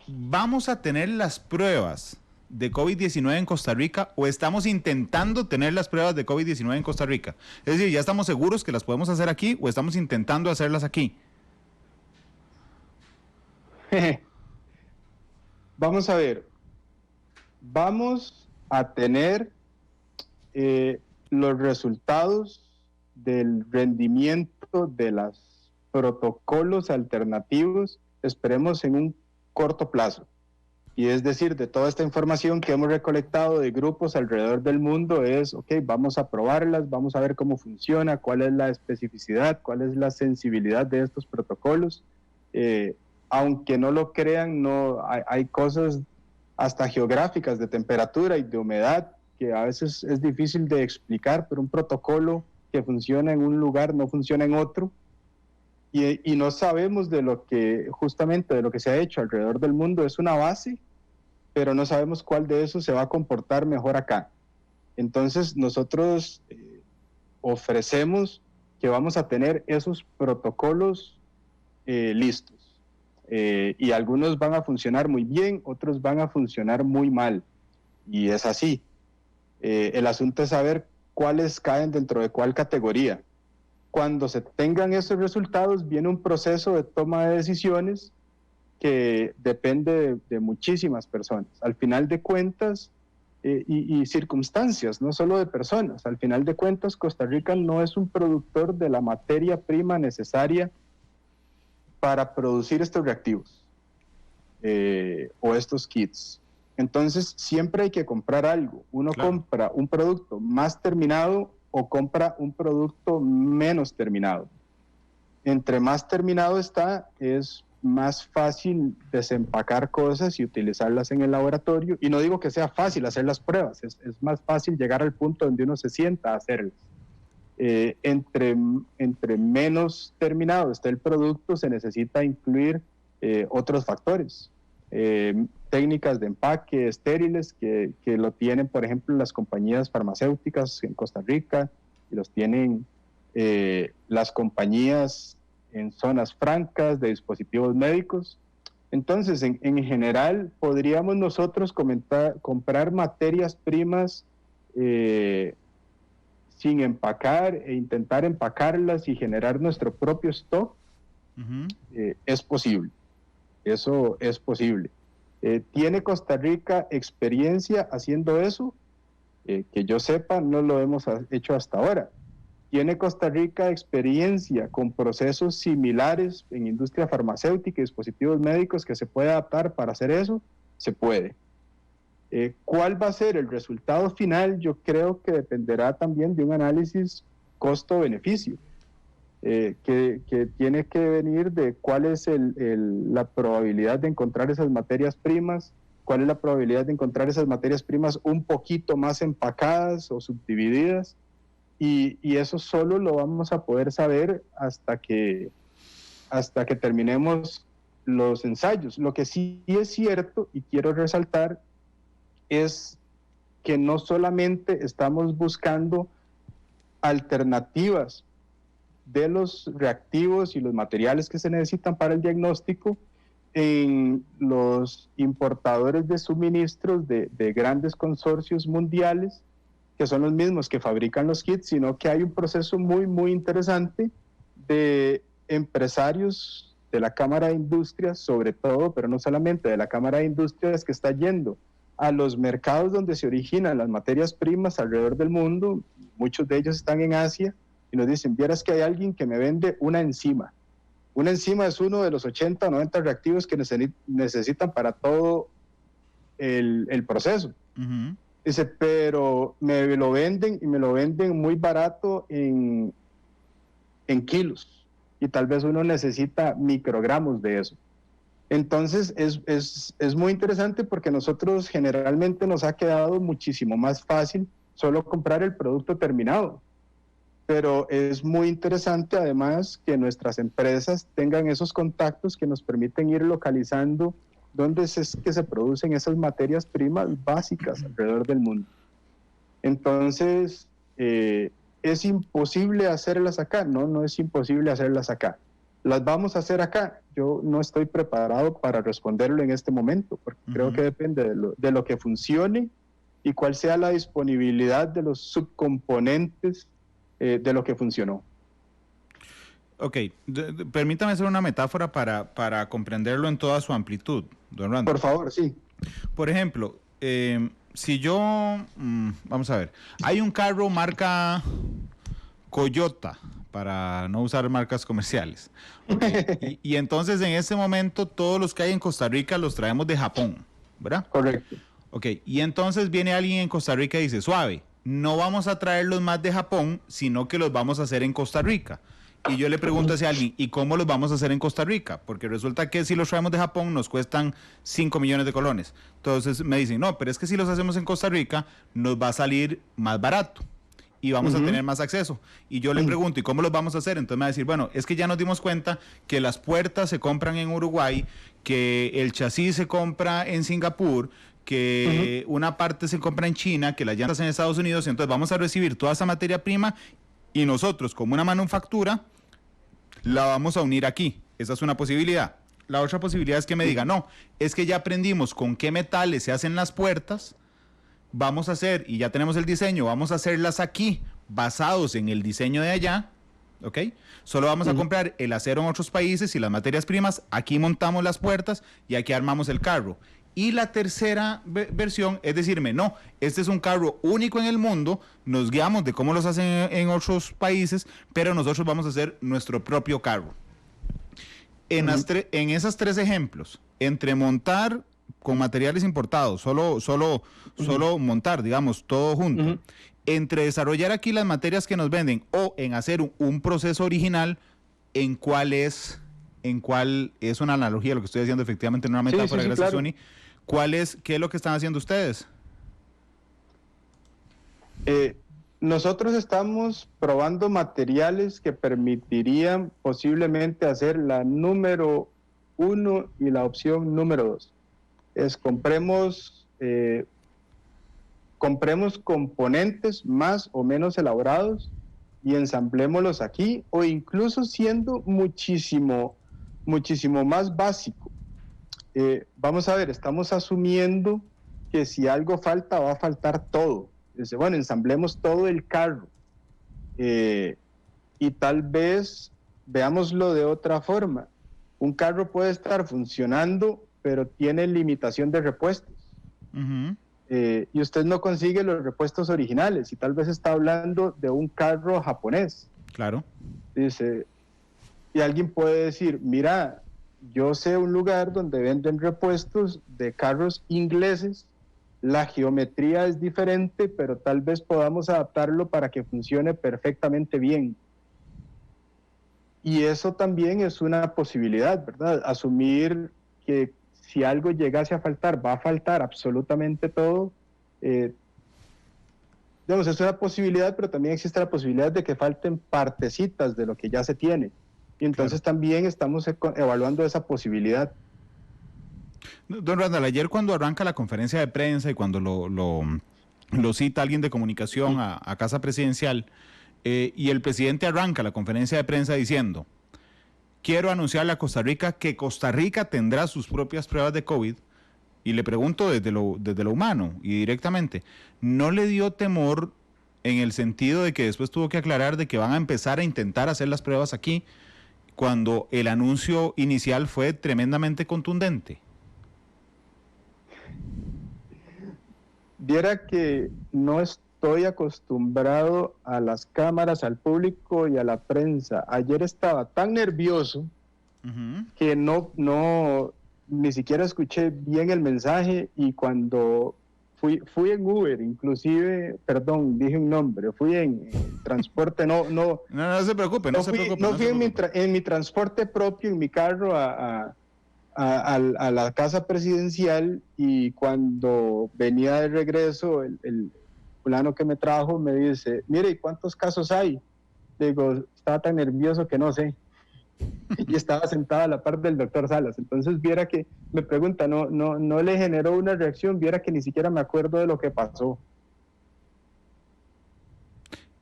¿vamos a tener las pruebas de COVID-19 en Costa Rica o estamos intentando tener las pruebas de COVID-19 en Costa Rica? Es decir, ¿ya estamos seguros que las podemos hacer aquí o estamos intentando hacerlas aquí?
Vamos a ver. Vamos a tener los resultados del rendimiento de los protocolos alternativos, esperemos en un corto plazo. Y es decir, de toda esta información que hemos recolectado de grupos alrededor del mundo es, ok, vamos a probarlas, vamos a ver cómo funciona, cuál es la especificidad, cuál es la sensibilidad de estos protocolos. Aunque no lo crean, hay cosas hasta geográficas de temperatura y de humedad que a veces es difícil de explicar, pero un protocolo que funciona en un lugar no funciona en otro, y no sabemos justamente de lo que se ha hecho alrededor del mundo. Es una base, pero no sabemos cuál de esos se va a comportar mejor acá. Entonces nosotros ofrecemos que vamos a tener esos protocolos listos, y algunos van a funcionar muy bien, otros van a funcionar muy mal, y es así. El asunto es saber cuáles caen dentro de cuál categoría. Cuando se tengan esos resultados, viene un proceso de toma de decisiones que depende de muchísimas personas. Al final de cuentas, y circunstancias, no solo de personas, al final de cuentas, Costa Rica no es un productor de la materia prima necesaria para producir estos reactivos o estos kits. Entonces, siempre hay que comprar algo. Uno compra un producto más terminado o compra un producto menos terminado. Entre más terminado está, es más fácil desempacar cosas y utilizarlas en el laboratorio. Y no digo que sea fácil hacer las pruebas, es más fácil llegar al punto donde uno se sienta a hacerlas. Entre menos terminado está el producto, se necesita incluir otros factores. Técnicas de empaque estériles que lo tienen, por ejemplo, las compañías farmacéuticas en Costa Rica, y los tienen las compañías en zonas francas de dispositivos médicos. Entonces, en general, podríamos nosotros comprar materias primas sin empacar e intentar empacarlas y generar nuestro propio stock. Es posible. Eso es posible. ¿Tiene Costa Rica experiencia haciendo eso? Que yo sepa, no lo hemos hecho hasta ahora. ¿Tiene Costa Rica experiencia con procesos similares en industria farmacéutica y dispositivos médicos que se puede adaptar para hacer eso? Se puede. ¿Cuál va a ser el resultado final? Yo creo que dependerá también de un análisis costo-beneficio. Que tiene que venir de cuál es la probabilidad de encontrar esas materias primas, cuál es la probabilidad de encontrar esas materias primas un poquito más empacadas o subdivididas, y eso solo lo vamos a poder saber hasta que terminemos los ensayos. Lo que sí es cierto, y quiero resaltar, es que no solamente estamos buscando alternativas de los reactivos y los materiales que se necesitan para el diagnóstico en los importadores de suministros de grandes consorcios mundiales, que son los mismos que fabrican los kits, sino que hay un proceso muy, muy interesante de empresarios de la Cámara de Industrias, sobre todo, pero no solamente de la Cámara de Industrias, que está yendo a los mercados donde se originan las materias primas alrededor del mundo. Muchos de ellos están en Asia, y nos dicen: vieras que hay alguien que me vende una enzima. Una enzima es uno de los 80 o 90 reactivos que necesitan para todo el proceso. Uh-huh. Dice, pero me lo venden, y me lo venden muy barato en kilos, y tal vez uno necesita microgramos de eso. Entonces es muy interesante, porque nosotros generalmente nos ha quedado muchísimo más fácil solo comprar el producto terminado. Pero es muy interesante además que nuestras empresas tengan esos contactos que nos permiten ir localizando dónde es que se producen esas materias primas básicas alrededor del mundo. Entonces, ¿es imposible hacerlas acá? No, no es imposible hacerlas acá. ¿Las vamos a hacer acá? Yo no estoy preparado para responderlo en este momento, porque creo que depende de lo que funcione y cuál sea la disponibilidad de los subcomponentes de lo que funcionó.
Ok, permítame hacer una metáfora para comprenderlo en toda su amplitud, don Randall.
Por favor, sí.
Por ejemplo, si yo, vamos a ver, hay un carro marca Toyota, para no usar marcas comerciales. Okay. y entonces en ese momento todos los que hay en Costa Rica los traemos de Japón, ¿verdad?
Correcto.
Ok, y entonces viene alguien en Costa Rica y dice: suave, no vamos a traerlos más de Japón, sino que los vamos a hacer en Costa Rica. Y yo le pregunto a ese alguien: ¿y cómo los vamos a hacer en Costa Rica? Porque resulta que si los traemos de Japón nos cuestan 5 millones de colones. Entonces me dicen: no, pero es que si los hacemos en Costa Rica nos va a salir más barato y vamos a tener más acceso. Y yo le pregunto: ¿y cómo los vamos a hacer? Entonces me va a decir: bueno, es que ya nos dimos cuenta que las puertas se compran en Uruguay, que el chasis se compra en Singapur, que una parte se compra en China, que las llantas en Estados Unidos. Entonces vamos a recibir toda esa materia prima y nosotros, como una manufactura, la vamos a unir aquí. Esa es una posibilidad. La otra posibilidad es que me diga: no, es que ya aprendimos con qué metales se hacen las puertas, vamos a hacer, y ya tenemos el diseño, vamos a hacerlas aquí, basados en el diseño de allá, ¿ok? Solo vamos a comprar el acero en otros países y las materias primas, aquí montamos las puertas y aquí armamos el carro. Y la tercera versión es decirme: no, este es un carro único en el mundo, nos guiamos de cómo los hacen en otros países, pero nosotros vamos a hacer nuestro propio carro. En esos tres ejemplos, entre montar con materiales importados, solo montar, digamos, todo junto, entre desarrollar aquí las materias que nos venden o en hacer un proceso original, ¿en cuál es una analogía de lo que estoy haciendo efectivamente en una metáfora? Sí, gracias, claro. Sony. ¿Qué es lo que están haciendo ustedes?
Nosotros estamos probando materiales que permitirían posiblemente hacer la número 1 y la opción número 2. Compremos componentes más o menos elaborados y ensamblémoslos aquí, o incluso siendo muchísimo más básico. Vamos a ver, estamos asumiendo que si algo falta, va a faltar todo. Dice, bueno, ensamblemos todo el carro. Y tal vez veámoslo de otra forma. Un carro puede estar funcionando, pero tiene limitación de repuestos. Y usted no consigue los repuestos originales, y tal vez está hablando de un carro japonés.
Claro.
Dice, y alguien puede decir: mira, yo sé un lugar donde venden repuestos de carros ingleses, la geometría es diferente, pero tal vez podamos adaptarlo para que funcione perfectamente bien. Y eso también es una posibilidad, ¿verdad? Asumir que si algo llegase a faltar, va a faltar absolutamente todo. Digamos, es una posibilidad, pero también existe la posibilidad de que falten partecitas de lo que ya se tiene. Y entonces también estamos evaluando esa posibilidad.
Don Randall, ayer cuando arranca la conferencia de prensa y cuando lo cita alguien de comunicación a Casa Presidencial, y el presidente arranca la conferencia de prensa diciendo: quiero anunciarle a Costa Rica que Costa Rica tendrá sus propias pruebas de COVID, y le pregunto desde lo humano y directamente, ¿no le dio temor en el sentido de que después tuvo que aclarar de que van a empezar a intentar hacer las pruebas aquí, cuando el anuncio inicial fue tremendamente contundente?
Viera que no estoy acostumbrado a las cámaras, al público y a la prensa. Ayer estaba tan nervioso que ni siquiera escuché bien el mensaje, y cuando fui en Uber, inclusive, perdón, dije un nombre, fui en transporte, no
se preocupe, no se preocupe.
Fui en mi transporte propio, en mi carro a la Casa Presidencial, y cuando venía de regreso, el fulano que me trajo me dice: mire, ¿y cuántos casos hay? Digo, estaba tan nervioso que no sé. Y estaba sentada a la par del doctor Salas. Entonces viera que me pregunta, no le generó una reacción, viera que ni siquiera me acuerdo de lo que pasó.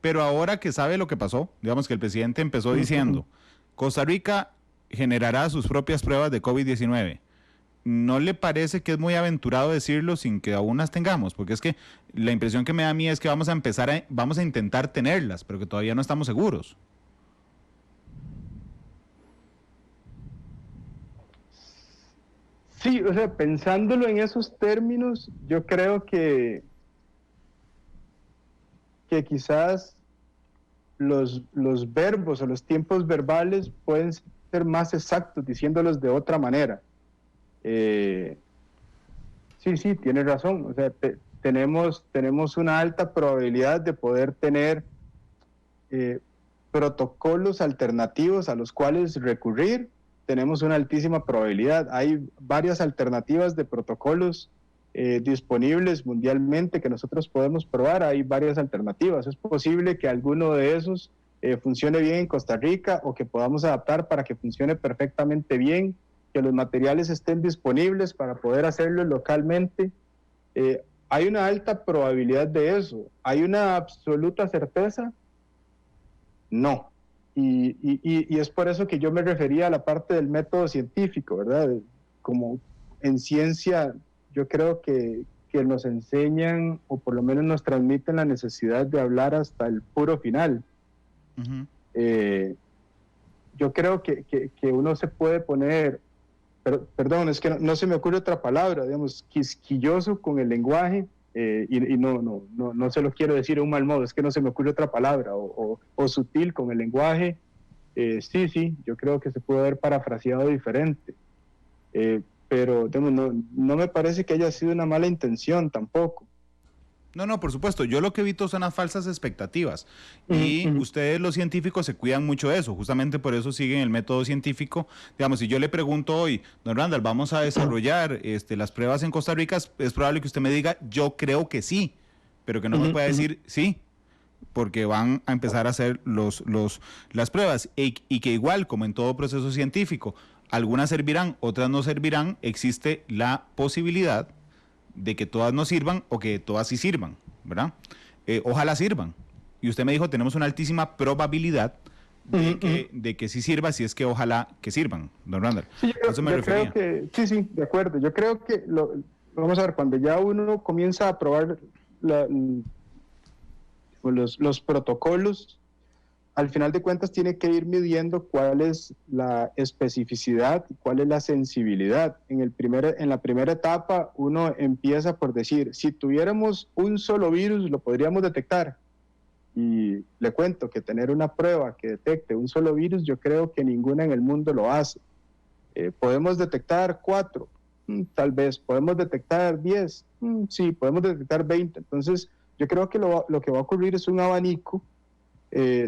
Pero ahora que sabe lo que pasó, digamos que el presidente empezó diciendo: Costa Rica generará sus propias pruebas de COVID-19. ¿No le parece que es muy aventurado decirlo sin que aún las tengamos? Porque es que la impresión que me da a mí es que vamos a intentar tenerlas, pero que todavía no estamos seguros.
Sí, o sea, pensándolo en esos términos, yo creo que quizás los verbos o los tiempos verbales pueden ser más exactos diciéndolos de otra manera. Sí, tiene razón. O sea, tenemos una alta probabilidad de poder tener protocolos alternativos a los cuales recurrir. Tenemos una altísima probabilidad. Hay varias alternativas de protocolos disponibles mundialmente que nosotros podemos probar. Hay varias alternativas. Es posible que alguno de esos funcione bien en Costa Rica, o que podamos adaptar para que funcione perfectamente bien, que los materiales estén disponibles para poder hacerlo localmente. Hay una alta probabilidad de eso. ¿Hay una absoluta certeza? No. Y es por eso que yo me refería a la parte del método científico, ¿verdad? Como en ciencia, yo creo que nos enseñan, o por lo menos nos transmiten, la necesidad de hablar hasta el puro final. Yo creo que uno se puede poner, perdón, es que no se me ocurre otra palabra, digamos, quisquilloso con el lenguaje, y no se lo quiero decir en un mal modo, es que no se me ocurre otra palabra, o sutil con el lenguaje. Sí, yo creo que se puede haber parafraseado diferente, pero digamos, no me parece que haya sido una mala intención tampoco.
No, por supuesto. Yo lo que evito son las falsas expectativas. Y ustedes, los científicos, se cuidan mucho de eso. Justamente por eso siguen el método científico. Digamos, si yo le pregunto hoy: don Randall, vamos a desarrollar las pruebas en Costa Rica, es probable que usted me diga: yo creo que sí, pero que no me pueda decir sí, porque van a empezar a hacer las pruebas. Y que igual, como en todo proceso científico, algunas servirán, otras no servirán. Existe la posibilidad de que todas no sirvan, o que todas sí sirvan, ¿verdad? Ojalá sirvan. Y usted me dijo: tenemos una altísima probabilidad de que sí sirva, si es que ojalá que sirvan, don Randall.
Sí, creo que, sí, de acuerdo. Yo creo que, vamos a ver, cuando ya uno comienza a probar los protocolos, al final de cuentas tiene que ir midiendo cuál es la especificidad y cuál es la sensibilidad. En la primera etapa uno empieza por decir: si tuviéramos un solo virus lo podríamos detectar. Y le cuento que tener una prueba que detecte un solo virus, yo creo que ninguna en el mundo lo hace. ¿Podemos detectar 4? Tal vez. ¿Podemos detectar 10? Sí, podemos detectar 20. Entonces yo creo que lo que va a ocurrir es un abanico,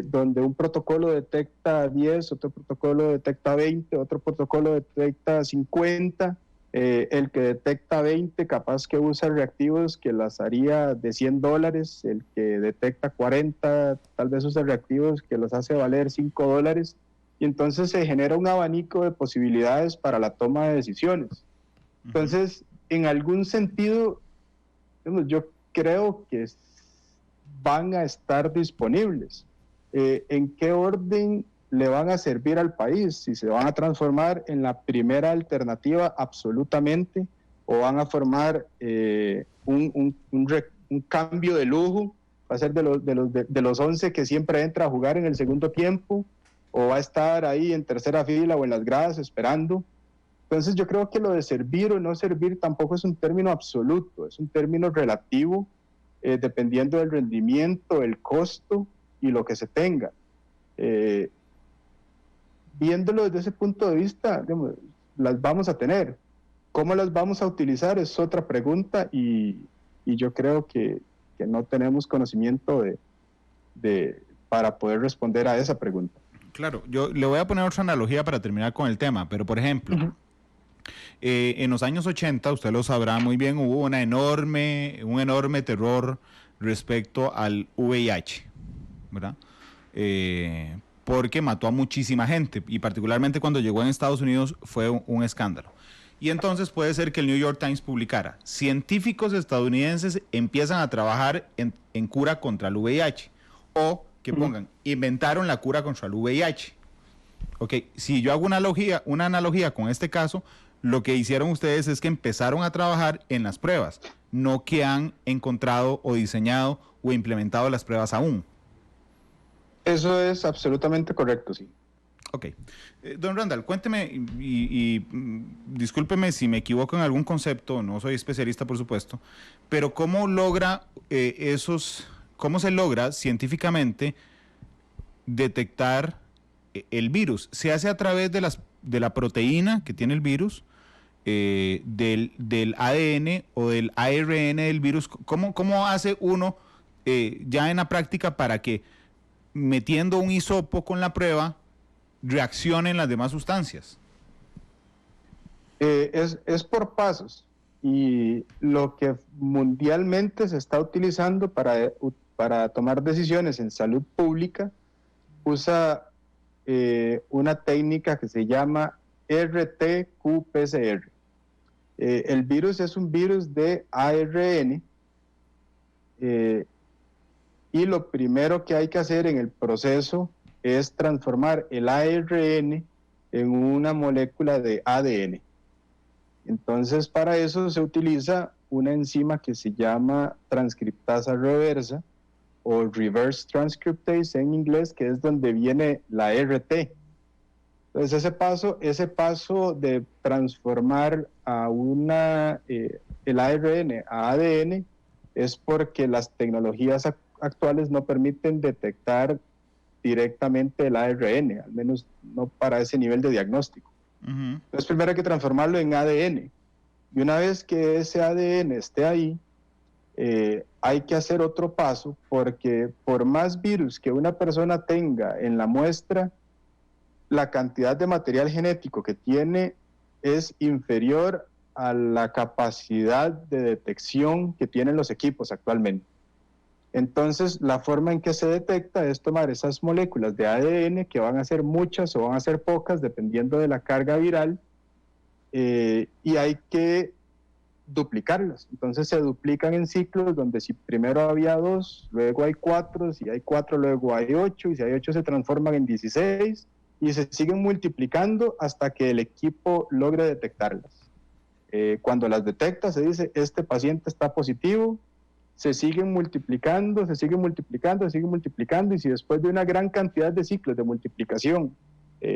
donde un protocolo detecta 10, otro protocolo detecta 20, otro protocolo detecta 50, el que detecta 20 capaz que usa reactivos que las haría de $100, el que detecta 40 tal vez usa reactivos que los hace valer $5, y entonces se genera un abanico de posibilidades para la toma de decisiones. Entonces, en algún sentido, yo creo que van a estar disponibles. ¿En qué orden le van a servir al país? Si se van a transformar en la primera alternativa absolutamente, o van a formar un cambio de lujo, va a ser de los 11 que siempre entra a jugar en el segundo tiempo, o va a estar ahí en tercera fila o en las gradas esperando. Entonces yo creo que lo de servir o no servir tampoco es un término absoluto, es un término relativo, dependiendo del rendimiento, el costo y lo que se tenga. Viéndolo desde ese punto de vista, digamos, las vamos a tener. ¿Cómo las vamos a utilizar? Es otra pregunta, y yo creo que no tenemos conocimiento para poder responder a esa pregunta.
Claro, yo le voy a poner otra analogía para terminar con el tema, pero por ejemplo, en los años 80, usted lo sabrá muy bien, hubo un enorme terror respecto al VIH, ¿verdad? Porque mató a muchísima gente, y particularmente cuando llegó en Estados Unidos fue un escándalo. Y entonces puede ser que el New York Times publicara: científicos estadounidenses empiezan a trabajar en cura contra el VIH, o que pongan, inventaron la cura contra el VIH. Ok, si yo hago una analogía con este caso, lo que hicieron ustedes es que empezaron a trabajar en las pruebas, no que han encontrado o diseñado o implementado las pruebas aún.
Eso es absolutamente correcto, sí.
Ok. Don Randall, cuénteme y discúlpeme si me equivoco en algún concepto, no soy especialista por supuesto, pero ¿cómo se logra científicamente detectar el virus? ¿Se hace a través de la proteína que tiene el virus, del ADN o del ARN del virus? ¿Cómo hace uno ya en la práctica para que, metiendo un hisopo con la prueba, reaccionen las demás sustancias?
Es por pasos, y lo que mundialmente se está utilizando para tomar decisiones en salud pública usa una técnica que se llama RT-qPCR. El virus es un virus de ARN, y lo primero que hay que hacer en el proceso es transformar el ARN en una molécula de ADN. Entonces, para eso se utiliza una enzima que se llama transcriptasa reversa, o reverse transcriptase en inglés, que es donde viene la RT. Entonces, ese paso de transformar el ARN a ADN es porque las tecnologías actuales no permiten detectar directamente el ARN, al menos no para ese nivel de diagnóstico. Entonces, primero hay que transformarlo en ADN, y una vez que ese ADN esté ahí, hay que hacer otro paso, porque por más virus que una persona tenga en la muestra, la cantidad de material genético que tiene es inferior a la capacidad de detección que tienen los equipos actualmente. Entonces, la forma en que se detecta es tomar esas moléculas de ADN, que van a ser muchas o van a ser pocas, dependiendo de la carga viral, y hay que duplicarlas. Entonces se duplican en ciclos donde si primero había 2, luego hay 4, si hay 4 luego hay 8, y si hay 8 se transforman en 16, y se siguen multiplicando hasta que el equipo logre detectarlas. Cuando las detecta se dice: este paciente está positivo. Se siguen multiplicando, se siguen multiplicando, se siguen multiplicando, y si después de una gran cantidad de ciclos de multiplicación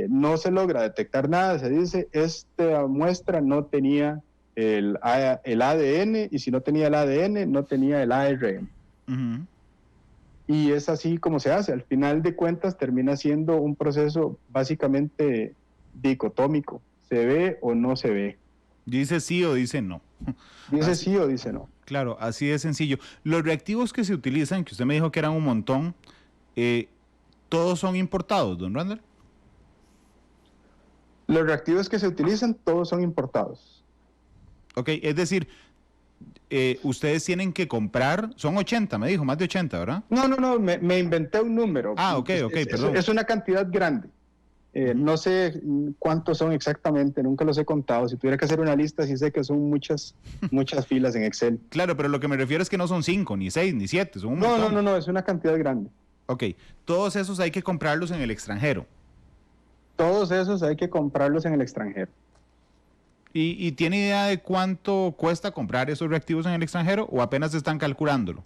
no se logra detectar nada, se dice: esta muestra no tenía el ADN, y si no tenía el ADN, no tenía el ARN. Y es así como se hace. Al final de cuentas termina siendo un proceso básicamente dicotómico: se ve o no se ve.
Dice sí o dice no.
Dice sí o dice no.
Claro, así de sencillo. Los reactivos que se utilizan, que usted me dijo que eran un montón, ¿todos son importados, don Randall?
Los reactivos que se utilizan, todos son importados.
Ok, es decir, ustedes tienen que comprar, son 80, me dijo, más de 80, ¿verdad?
No, me inventé un número.
Ah, ok, perdón.
Es una cantidad grande. No sé cuántos son exactamente, nunca los he contado. Si tuviera que hacer una lista, sí sé que son muchas filas en Excel.
Claro, pero lo que me refiero es que no son 5, ni 6, ni 7, son un
No, no,
montón.
no, no, es una cantidad grande.
Ok, todos esos hay que comprarlos en el extranjero.
Todos esos hay que comprarlos en el extranjero.
¿Y tiene idea de cuánto cuesta comprar esos reactivos en el extranjero o apenas están calculándolo?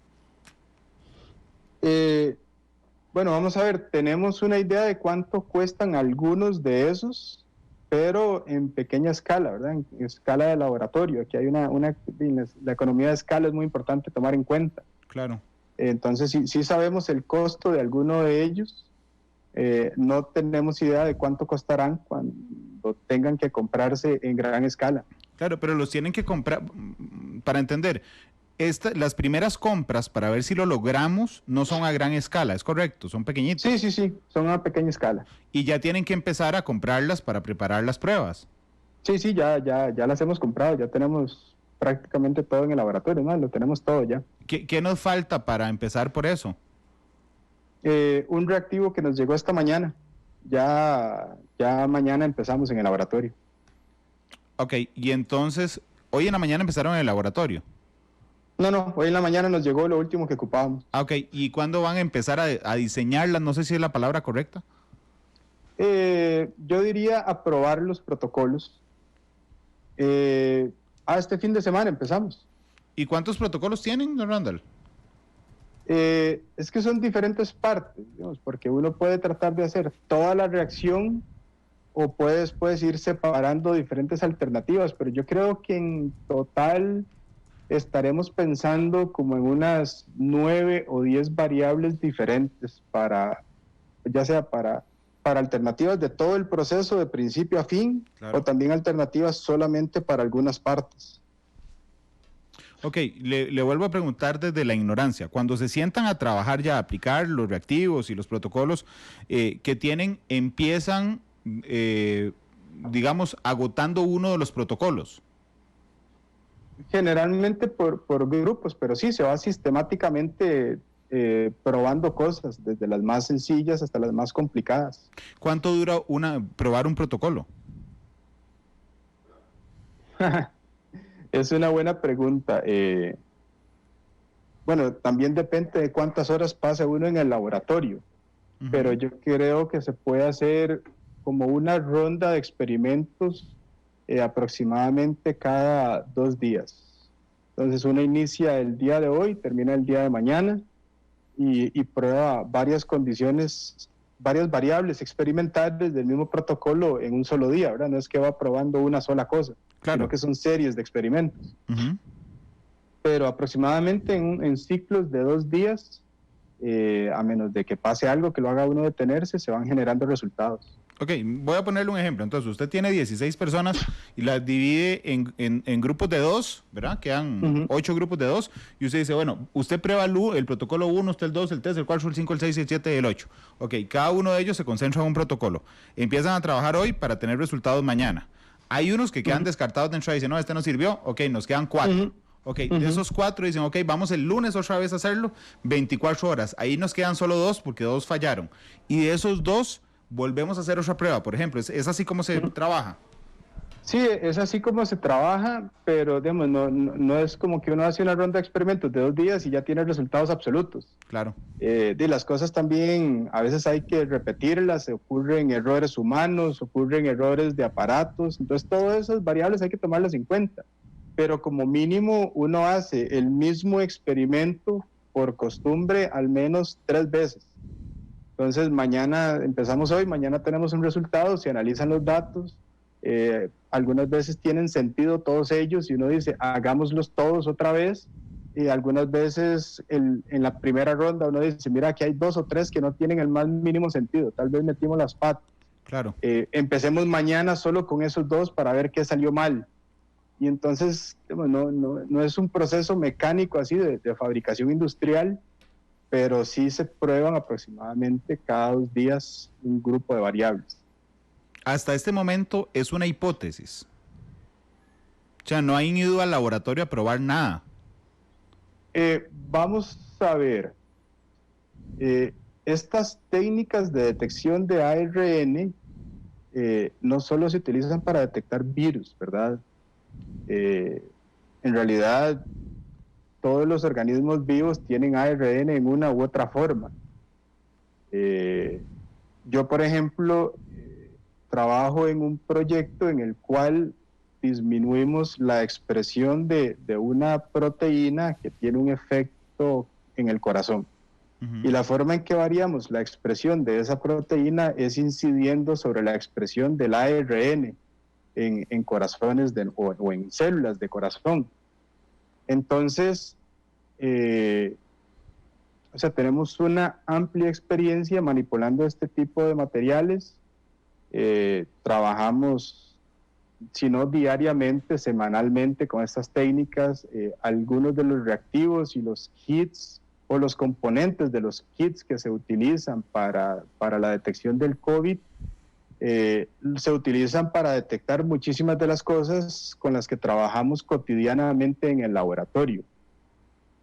Bueno, vamos a ver, tenemos una idea de cuánto cuestan algunos de esos, pero en pequeña escala, ¿verdad? En escala de laboratorio. Aquí hay la economía de escala es muy importante tomar en cuenta.
Claro.
Entonces, sí sabemos el costo de alguno de ellos. No tenemos idea de cuánto costarán cuando tengan que comprarse en gran escala.
Claro, pero los tienen que comprar, para entender, las primeras compras para ver si lo logramos no son a gran escala, ¿es correcto? Son pequeñitos.
Sí, son a pequeña escala.
Y ya tienen que empezar a comprarlas para preparar las pruebas.
Sí, ya las hemos comprado, ya tenemos prácticamente todo en el laboratorio, ¿no? Lo tenemos todo ya.
¿Qué nos falta para empezar por eso?
Un reactivo que nos llegó esta mañana. Ya mañana empezamos en el laboratorio.
Ok, y entonces, hoy en la mañana empezaron en el laboratorio.
No, hoy en la mañana nos llegó lo último que ocupábamos.
Ok, ¿y cuándo van a empezar a diseñarlas? No sé si es la palabra correcta.
Yo diría aprobar los protocolos. Este fin de semana empezamos.
¿Y cuántos protocolos tienen, don Randall?
Es que son diferentes partes, digamos, porque uno puede tratar de hacer toda la reacción o puedes ir separando diferentes alternativas, pero yo creo que en total estaremos pensando como en unas 9 o 10 variables diferentes ya sea para alternativas de todo el proceso de principio a fin, claro, o también alternativas solamente para algunas partes.
Ok, le vuelvo a preguntar desde la ignorancia. Cuando se sientan a trabajar ya, a aplicar los reactivos y los protocolos que tienen, empiezan, digamos, agotando uno de los protocolos.
Generalmente por grupos, pero sí, se va sistemáticamente probando cosas, desde las más sencillas hasta las más complicadas.
¿Cuánto dura probar un protocolo?
Es una buena pregunta. Bueno, también depende de cuántas horas pasa uno en el laboratorio, pero yo creo que se puede hacer como una ronda de experimentos aproximadamente cada 2 días. Entonces uno inicia el día de hoy, termina el día de mañana y prueba varias condiciones, varias variables experimentales del mismo protocolo en un solo día, ¿verdad? No es que va probando una sola cosa, claro, sino que son series de experimentos. Pero aproximadamente en ciclos de 2 días, a menos de que pase algo que lo haga uno detenerse, se van generando resultados.
Ok, voy a ponerle un ejemplo. Entonces, usted tiene 16 personas y las divide en grupos de 2, ¿verdad? Quedan 8 grupos de 2. Y usted dice, bueno, usted prueba el protocolo 1, usted el 2, el 3, el 4, el 5, el 6, el 7 y el 8. Ok, cada uno de ellos se concentra en un protocolo. Empiezan a trabajar hoy para tener resultados mañana. Hay unos que quedan descartados dentro y dicen, no, este no sirvió. Ok, nos quedan 4. Ok, de esos 4 dicen, ok, vamos el lunes otra vez a hacerlo, 24 horas. Ahí nos quedan solo 2 porque 2 fallaron. Y de esos 2... volvemos a hacer otra prueba, por ejemplo. ¿Es así como se trabaja?
Sí, es así como se trabaja, pero digamos, no es como que uno hace una ronda de experimentos de 2 días y ya tiene resultados absolutos.
Claro.
De las cosas también, a veces hay que repetirlas, ocurren errores humanos, ocurren errores de aparatos, entonces todas esas variables hay que tomarlas en cuenta. Pero como mínimo uno hace el mismo experimento por costumbre al menos 3 veces. Entonces empezamos hoy, mañana tenemos un resultado, se analizan los datos, algunas veces tienen sentido todos ellos y uno dice, hagámoslos todos otra vez, y algunas veces en la primera ronda uno dice, mira, aquí hay 2 o 3 que no tienen el más mínimo sentido, tal vez metimos las patas.
Claro.
Empecemos mañana solo con esos 2 para ver qué salió mal. Y entonces no es un proceso mecánico así de fabricación industrial, pero sí se prueban aproximadamente cada 2 días un grupo de variables.
Hasta este momento es una hipótesis. O sea, no han ido al laboratorio a probar nada.
Vamos a ver. Estas técnicas de detección de ARN no solo se utilizan para detectar virus, ¿verdad? En realidad, todos los organismos vivos tienen ARN en una u otra forma. Yo, por ejemplo, trabajo en un proyecto en el cual disminuimos la expresión de una proteína que tiene un efecto en el corazón. Y la forma en que variamos la expresión de esa proteína es incidiendo sobre la expresión del ARN en corazones o en células de corazón. Entonces, tenemos una amplia experiencia manipulando este tipo de materiales. Trabajamos, si no diariamente, semanalmente con estas técnicas. Algunos de los reactivos y los kits o los componentes de los kits que se utilizan para la detección del COVID se utilizan para detectar muchísimas de las cosas con las que trabajamos cotidianamente en el laboratorio.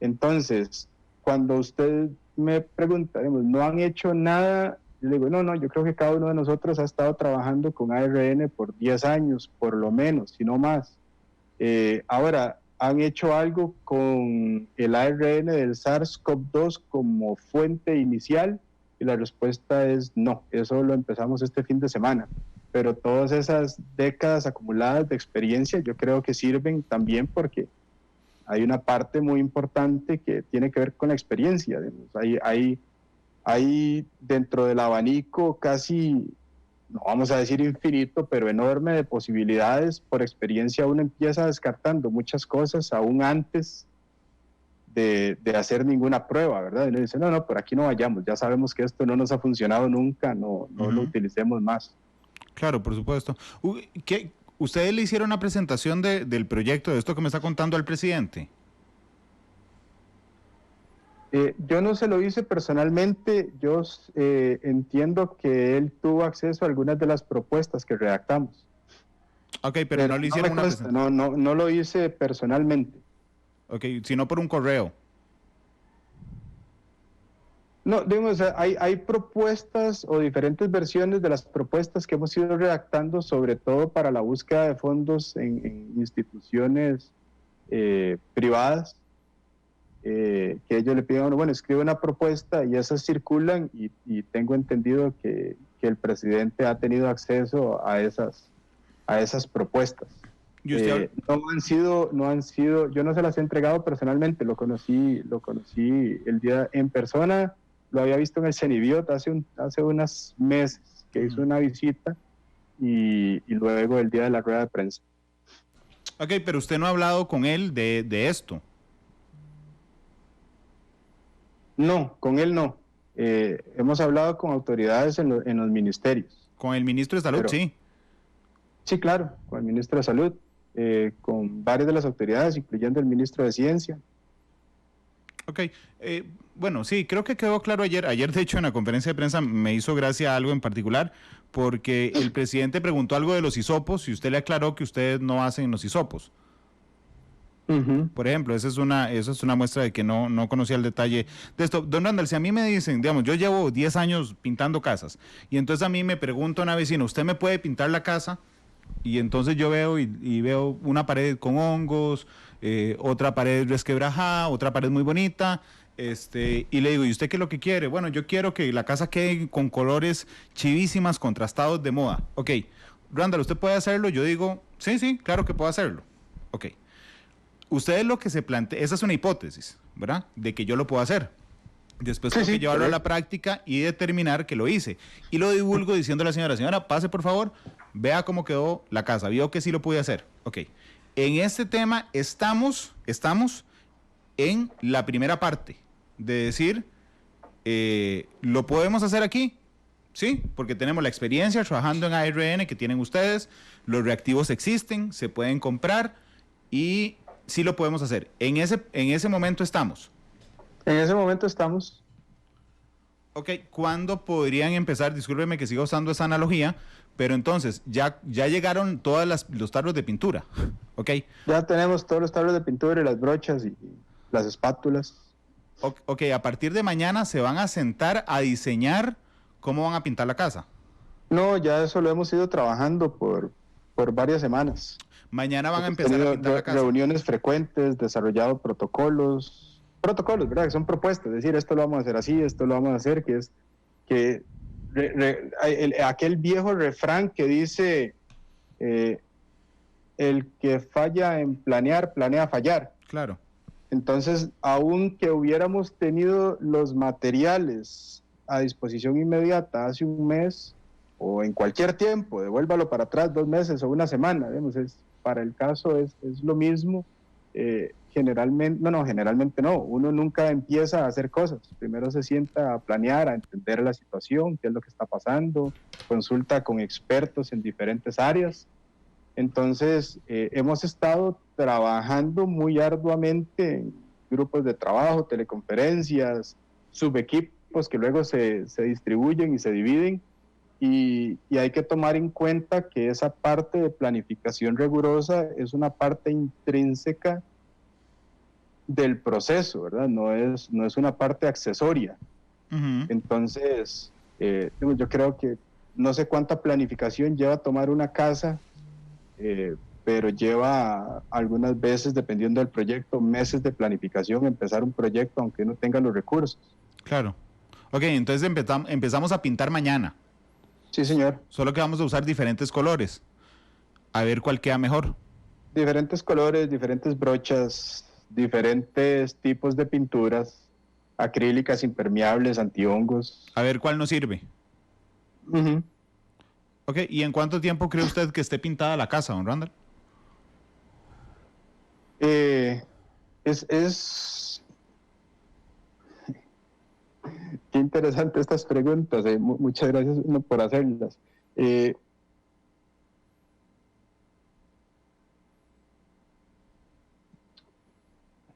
Entonces, cuando usted me pregunta, ¿no han hecho nada? Yo le digo, no, yo creo que cada uno de nosotros ha estado trabajando con ARN por 10 años, por lo menos, si no más. Ahora, ¿han hecho algo con el ARN del SARS-CoV-2 como fuente inicial? Y la respuesta es no, eso lo empezamos este fin de semana. Pero todas esas décadas acumuladas de experiencia yo creo que sirven también porque hay una parte muy importante que tiene que ver con la experiencia. Hay dentro del abanico casi, no vamos a decir infinito, pero enorme de posibilidades. Por experiencia uno empieza descartando muchas cosas aún antes de hacer ninguna prueba, ¿verdad? Y uno dice, no, por aquí no vayamos, ya sabemos que esto no nos ha funcionado nunca, no lo utilicemos más.
Claro, por supuesto. ¿Ustedes le hicieron una presentación del proyecto, de esto que me está contando al presidente?
Yo no se lo hice personalmente, yo entiendo que él tuvo acceso a algunas de las propuestas que redactamos.
Ok, pero no le hicieron una presentación.
No lo hice personalmente.
Ok, sino por un correo.
No, digamos, hay propuestas o diferentes versiones de las propuestas que hemos ido redactando, sobre todo para la búsqueda de fondos en instituciones privadas, que ellos le piden a uno, bueno, escribe una propuesta y esas circulan y tengo entendido que el presidente ha tenido acceso a esas propuestas.
¿Y usted
no han sido, yo no se las he entregado personalmente, lo conocí el día en persona, lo había visto en el CENIBIOT hace unos meses que hizo una visita y luego el día de la rueda de prensa.
Ok, pero usted no ha hablado con él de esto.
No, con él no. Hemos hablado con autoridades en los ministerios.
¿Con el ministro de Salud, sí?
Sí, claro, con el ministro de Salud, con varias de las autoridades, incluyendo el ministro de Ciencia.
Ok, bueno, sí, creo que quedó claro ayer. Ayer, de hecho, en la conferencia de prensa me hizo gracia algo en particular, porque el presidente preguntó algo de los hisopos y usted le aclaró que ustedes no hacen los hisopos. Por ejemplo, esa es una muestra de que no conocía el detalle de esto. Don Randall, si a mí me dicen, digamos, yo llevo 10 años pintando casas, y entonces a mí me pregunta una vecina, ¿usted me puede pintar la casa? Y entonces yo veo y veo una pared con hongos, otra pared resquebrajada, otra pared muy bonita, y le digo, ¿y usted qué es lo que quiere? Bueno, yo quiero que la casa quede con colores chivísimas, contrastados de moda. Ok, Randall, ¿usted puede hacerlo? Yo digo, sí, claro que puedo hacerlo. Ok. Ustedes lo que se plantea, esa es una hipótesis, ¿verdad? De que yo lo puedo hacer. Después tengo que llevarlo a la práctica y determinar que lo hice. Y lo divulgo diciendo a la señora, pase por favor, vea cómo quedó la casa, vio que sí lo pude hacer. Ok, en este tema estamos en la primera parte de decir, ¿lo podemos hacer aquí? Sí, porque tenemos la experiencia trabajando en ARN que tienen ustedes, los reactivos existen, se pueden comprar y sí lo podemos hacer. En ese momento estamos.
En ese momento estamos.
Ok, ¿cuándo podrían empezar? Discúlpeme que siga usando esa analogía, pero entonces ya llegaron todos los tarros de pintura, ¿ok?
Ya tenemos todos los tarros de pintura y las brochas y las espátulas.
Ok, a partir de mañana se van a sentar a diseñar cómo van a pintar la casa.
No, ya eso lo hemos ido trabajando por varias semanas.
Mañana van a
Hemos
empezar a
tenido
pintar la casa.
reuniones frecuentes, desarrollado protocolos, ¿verdad? Que son propuestas, es decir, esto lo vamos a hacer así, esto lo vamos a hacer, que es que aquel viejo refrán que dice, el que falla en planear, planea fallar.
Claro.
Entonces, aunque hubiéramos tenido los materiales a disposición inmediata hace un mes o en cualquier tiempo, devuélvalo para atrás 2 meses o una semana, digamos, para el caso es lo mismo. Generalmente no, uno nunca empieza a hacer cosas, primero se sienta a planear, a entender la situación, qué es lo que está pasando, consulta con expertos en diferentes áreas. Entonces, hemos estado trabajando muy arduamente en grupos de trabajo, teleconferencias, subequipos que luego se distribuyen y se dividen, y hay que tomar en cuenta que esa parte de planificación rigurosa es una parte intrínseca del proceso, ¿verdad? No es una parte accesoria.
Uh-huh.
Entonces, yo creo que no sé cuánta planificación lleva tomar una casa, pero lleva algunas veces, dependiendo del proyecto, meses de planificación, empezar un proyecto aunque no tenga los recursos.
Claro. Ok, entonces empezamos a pintar mañana.
Sí, señor.
Solo que vamos a usar diferentes colores. A ver cuál queda mejor.
Diferentes colores, diferentes brochas, diferentes tipos de pinturas, acrílicas, impermeables, antihongos.
A ver cuál nos sirve.
Uh-huh.
Ok, ¿y en cuánto tiempo cree usted que esté pintada la casa, don Randall?
Qué interesante estas preguntas, muchas gracias por hacerlas.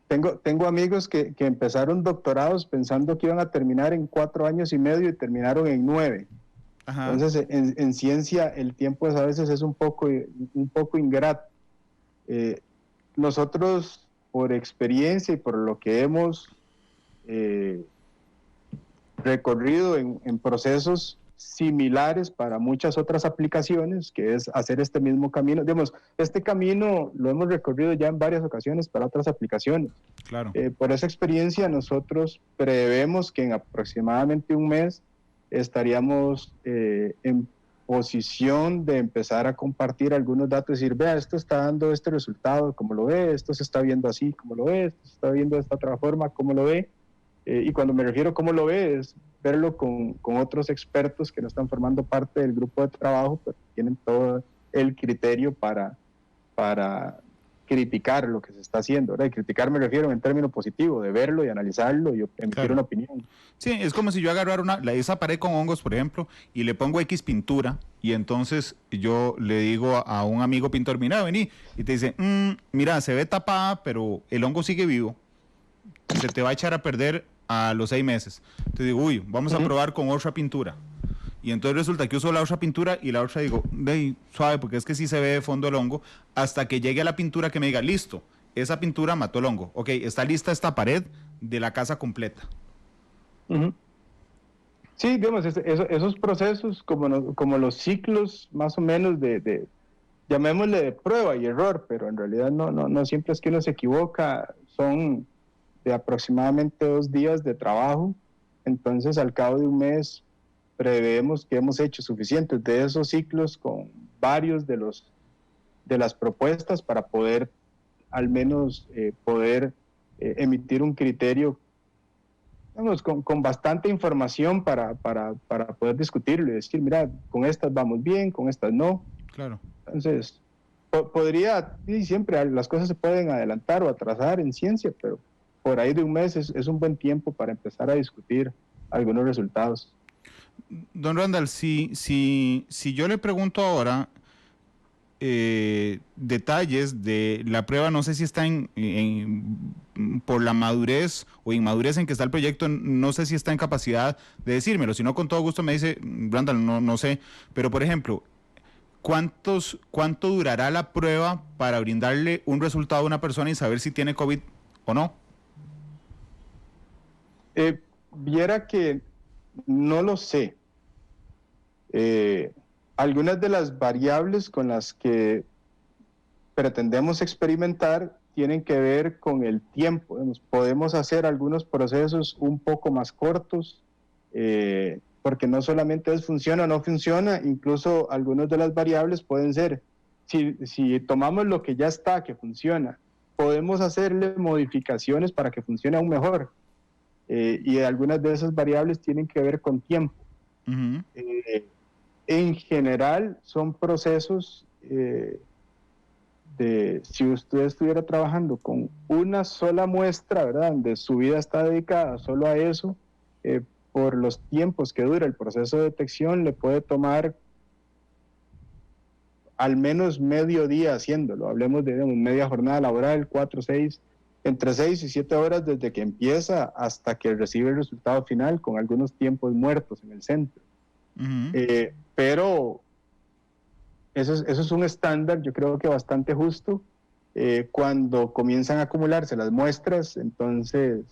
Tengo amigos que empezaron doctorados pensando que iban a terminar en 4 años y medio y terminaron en 9. Ajá. Entonces, en ciencia el tiempo a veces es un poco ingrato. Nosotros, por experiencia y por lo que hemos recorrido en procesos similares para muchas otras aplicaciones, que es hacer este mismo camino. Digamos, este camino lo hemos recorrido ya en varias ocasiones para otras aplicaciones.
Claro.
Por esa experiencia, nosotros prevemos que en aproximadamente un mes estaríamos en posición de empezar a compartir algunos datos y decir, vea, esto está dando este resultado, ¿cómo lo ve? Esto se está viendo así, ¿cómo lo ve? Esto se está viendo de esta otra forma, ¿cómo lo ve? Y cuando me refiero a cómo lo ve, es verlo con otros expertos que no están formando parte del grupo de trabajo, pero tienen todo el criterio para criticar lo que se está haciendo, ¿verdad? Y criticar me refiero en término positivo, de verlo y analizarlo y emitir una opinión.
Sí, es como si yo agarrara esa pared con hongos, por ejemplo, y le pongo X pintura, y entonces yo le digo a un amigo pintor, mira, vení, y te dice, mira, se ve tapada, pero el hongo sigue vivo, se te va a echar a perder a los 6 meses. Te digo, uy, vamos a probar con otra pintura. Y entonces resulta que uso la otra pintura y la otra digo, suave, porque es que sí se ve de fondo el hongo, hasta que llegue a la pintura que me diga, listo, esa pintura mató el hongo. Ok, está lista esta pared de la casa completa.
Uh-huh. Sí, digamos, esos procesos, como los ciclos más o menos llamémosle de prueba y error, pero en realidad no siempre es que uno se equivoca, son de aproximadamente 2 días de trabajo. Entonces, al cabo de un mes, prevemos que hemos hecho suficientes de esos ciclos con varios de las propuestas para poder al menos emitir un criterio, digamos, con bastante información para poder discutirlo y decir, mira, con estas vamos bien, con estas no.
Claro.
Entonces, y siempre las cosas se pueden adelantar o atrasar en ciencia, pero por ahí de un mes es un buen tiempo para empezar a discutir algunos resultados.
Don Randall, si yo le pregunto ahora detalles de la prueba, no sé si está por la madurez o inmadurez en que está el proyecto, no sé si está en capacidad de decírmelo, si no, con todo gusto me dice, Randall, no sé, pero por ejemplo, ¿cuánto durará la prueba para brindarle un resultado a una persona y saber si tiene COVID o no?
Viera que no lo sé. algunas de las variables con las que pretendemos experimentar tienen que ver con el tiempo. Podemos hacer algunos procesos un poco más cortos, porque no solamente es funciona o no funciona, incluso algunas de las variables pueden ser, si tomamos lo que ya está, que funciona, podemos hacerle modificaciones para que funcione aún mejor. Y algunas de esas variables tienen que ver con tiempo.
Ujú.
En general son procesos si usted estuviera trabajando con una sola muestra, ¿verdad?, donde su vida está dedicada solo a eso, por los tiempos que dura el proceso de detección, le puede tomar al menos medio día haciéndolo. Hablemos de media jornada laboral, 4, 6, entre 6 y 7 horas desde que empieza hasta que recibe el resultado final, con algunos tiempos muertos en el centro.
Uh-huh.
Pero eso es un estándar, yo creo que bastante justo. Cuando comienzan a acumularse las muestras, entonces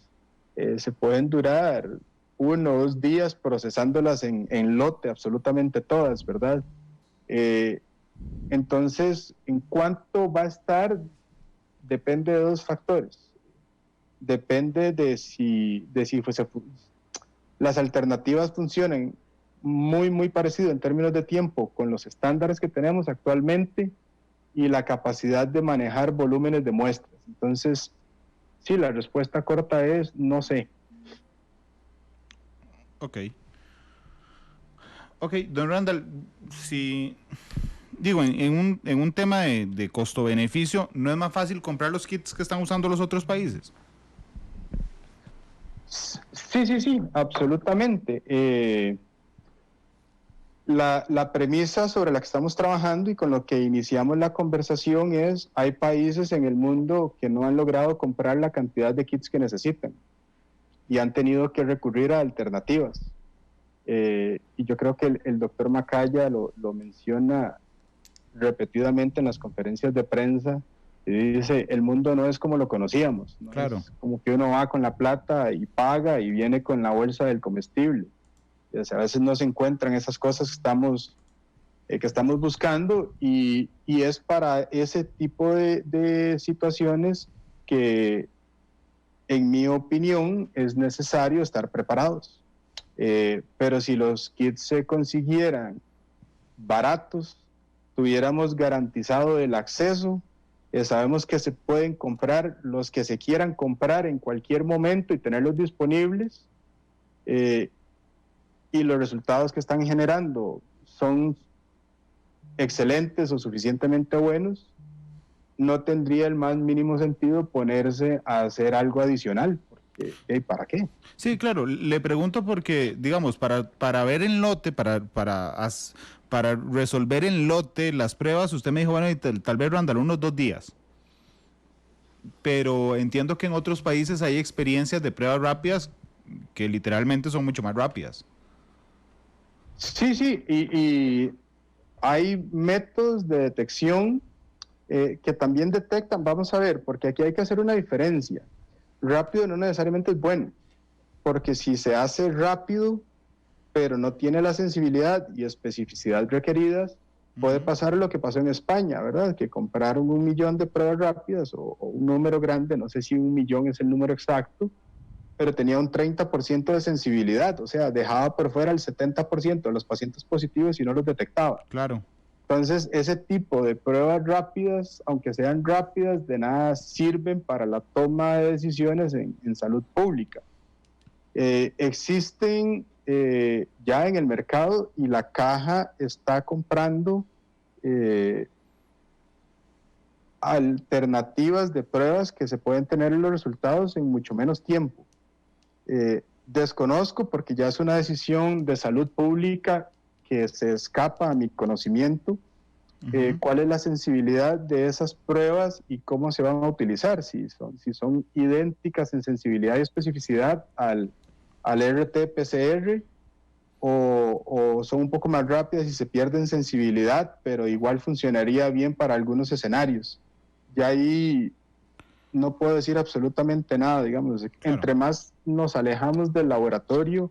se pueden durar 1 o 2 días procesándolas en lote, absolutamente todas, ¿verdad? Entonces, en cuánto va a estar, depende de 2 factores. Depende de si las alternativas funcionan muy parecido en términos de tiempo con los estándares que tenemos actualmente y la capacidad de manejar volúmenes de muestras. Entonces, sí, la respuesta corta es no sé.
Ok, don Randall, si digo, en un tema de costo-beneficio, ¿no es más fácil comprar los kits que están usando los otros países?
Sí, absolutamente. La premisa sobre la que estamos trabajando y con lo que iniciamos la conversación es, hay países en el mundo que no han logrado comprar la cantidad de kits que necesitan y han tenido que recurrir a alternativas. Y yo creo que el doctor Macaya lo menciona repetidamente en las conferencias de prensa, y dice, el mundo no es como lo conocíamos, no
claro.
Es como que uno va con la plata y paga y viene con la bolsa del comestible. O sea, a veces no se encuentran esas cosas que estamos buscando y es para ese tipo de situaciones que, en mi opinión, es necesario estar preparados. Pero si los kits se consiguieran baratos, tuviéramos garantizado el acceso, sabemos que se pueden comprar los que se quieran comprar en cualquier momento y tenerlos disponibles, y los resultados que están generando son excelentes o suficientemente buenos, no tendría el más mínimo sentido ponerse a hacer algo adicional. Porque, ¿para qué?
Sí, claro, le pregunto porque, digamos, para ver en lote, para resolver en lote las pruebas, usted me dijo, bueno, tal vez Randall, unos 2 días. Pero entiendo que en otros países hay experiencias de pruebas rápidas que literalmente son mucho más rápidas.
Sí, y hay métodos de detección que también detectan, vamos a ver, porque aquí hay que hacer una diferencia. Rápido no necesariamente es bueno, porque si se hace rápido, pero no tiene la sensibilidad y especificidad requeridas, puede pasar lo que pasó en España, ¿verdad? Que compraron 1 millón de pruebas rápidas o un número grande, no sé si 1 millón es el número exacto, pero tenía un 30% de sensibilidad, o sea, dejaba por fuera el 70% de los pacientes positivos y no los detectaba.
Claro.
Entonces, ese tipo de pruebas rápidas, aunque sean rápidas, de nada sirven para la toma de decisiones en salud pública. Existen ya en el mercado y la caja está comprando alternativas de pruebas que se pueden tener los resultados en mucho menos tiempo. Desconozco, porque ya es una decisión de salud pública que se escapa a mi conocimiento, cuál es la sensibilidad de esas pruebas y cómo se van a utilizar, si son idénticas en sensibilidad y especificidad al RT-PCR o son un poco más rápidas y se pierden sensibilidad, pero igual funcionaría bien para algunos escenarios. Ya ahí no puedo decir absolutamente nada, digamos. Claro. Entre más nos alejamos del laboratorio,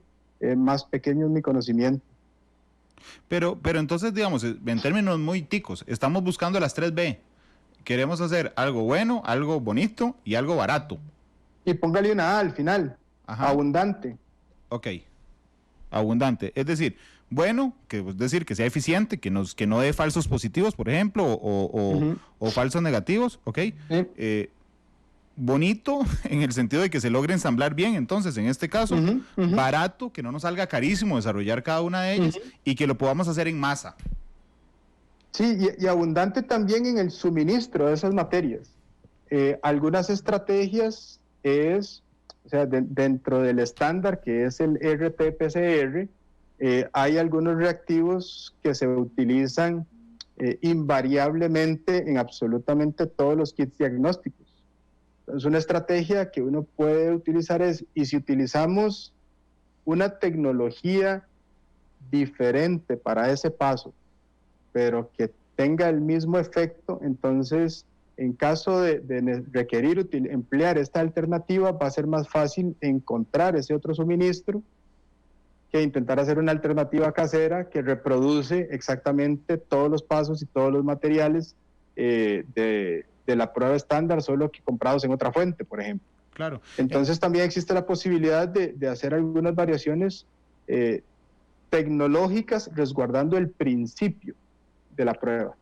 más pequeño es mi conocimiento.
Pero entonces, digamos, en términos muy ticos, estamos buscando las 3B. Queremos hacer algo bueno, algo bonito y algo barato.
Y póngale una A al final,
Ajá.
abundante.
Ok, abundante. Es decir, bueno, es decir, que sea eficiente, que no dé falsos positivos, por ejemplo, o falsos negativos, ok. Bonito en el sentido de que se logre ensamblar bien, entonces, en este caso, barato, que no nos salga carísimo desarrollar cada una de ellas y que lo podamos hacer en masa.
Sí, y abundante también en el suministro de esas materias. Algunas estrategias o sea, dentro del estándar que es el RT-PCR, hay algunos reactivos que se utilizan invariablemente en absolutamente todos los kits diagnósticos. Entonces, una estrategia que uno puede utilizar y si utilizamos una tecnología diferente para ese paso, pero que tenga el mismo efecto, entonces, en caso de requerir emplear esta alternativa, va a ser más fácil encontrar ese otro suministro que intentar hacer una alternativa casera que reproduce exactamente todos los pasos y todos los materiales de la prueba estándar, solo que comprados en otra fuente, por ejemplo.
Claro.
Entonces también existe la posibilidad de hacer algunas variaciones tecnológicas resguardando el principio de la prueba.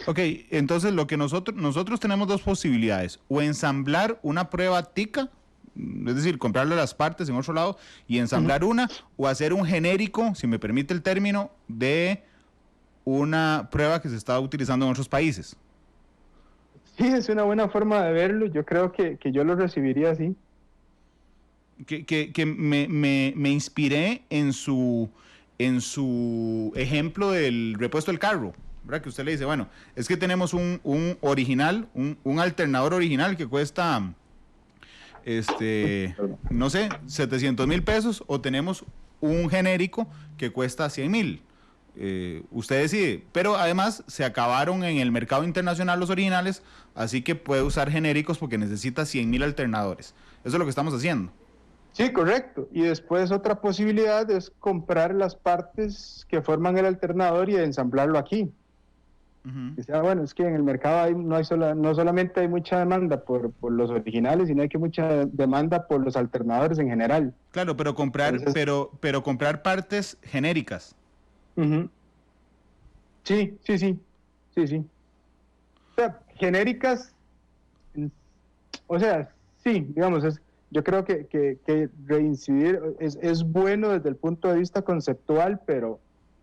Ok, entonces lo que nosotros tenemos dos posibilidades, o ensamblar una prueba tica, es decir, comprarle las partes en otro lado y ensamblar una, o hacer un genérico, si me permite el término, de una prueba que se está utilizando en otros países.
Sí, es una buena forma de verlo, yo creo que yo lo recibiría así.
Que me inspiré en su ejemplo del repuesto del carro, ¿verdad? Que usted le dice, bueno, es que tenemos un original, un alternador original que cuesta, no sé, 700,000 pesos, o tenemos un genérico que cuesta 100,000. Usted decide, pero además se acabaron en el mercado internacional los originales, así que puede usar genéricos porque necesita 100,000 alternadores. Eso es lo que estamos haciendo.
Sí, correcto. Y después otra posibilidad es comprar las partes que forman el alternador y ensamblarlo aquí. Que sea, bueno, es que en el mercado no solamente hay mucha demanda por los originales, sino que hay mucha demanda por los alternadores en general.
Claro, pero comprar, entonces, pero comprar partes genéricas.
Sí. O sea, genéricas, o sea, sí, digamos, yo creo que reincidir es bueno desde el punto de vista conceptual, pero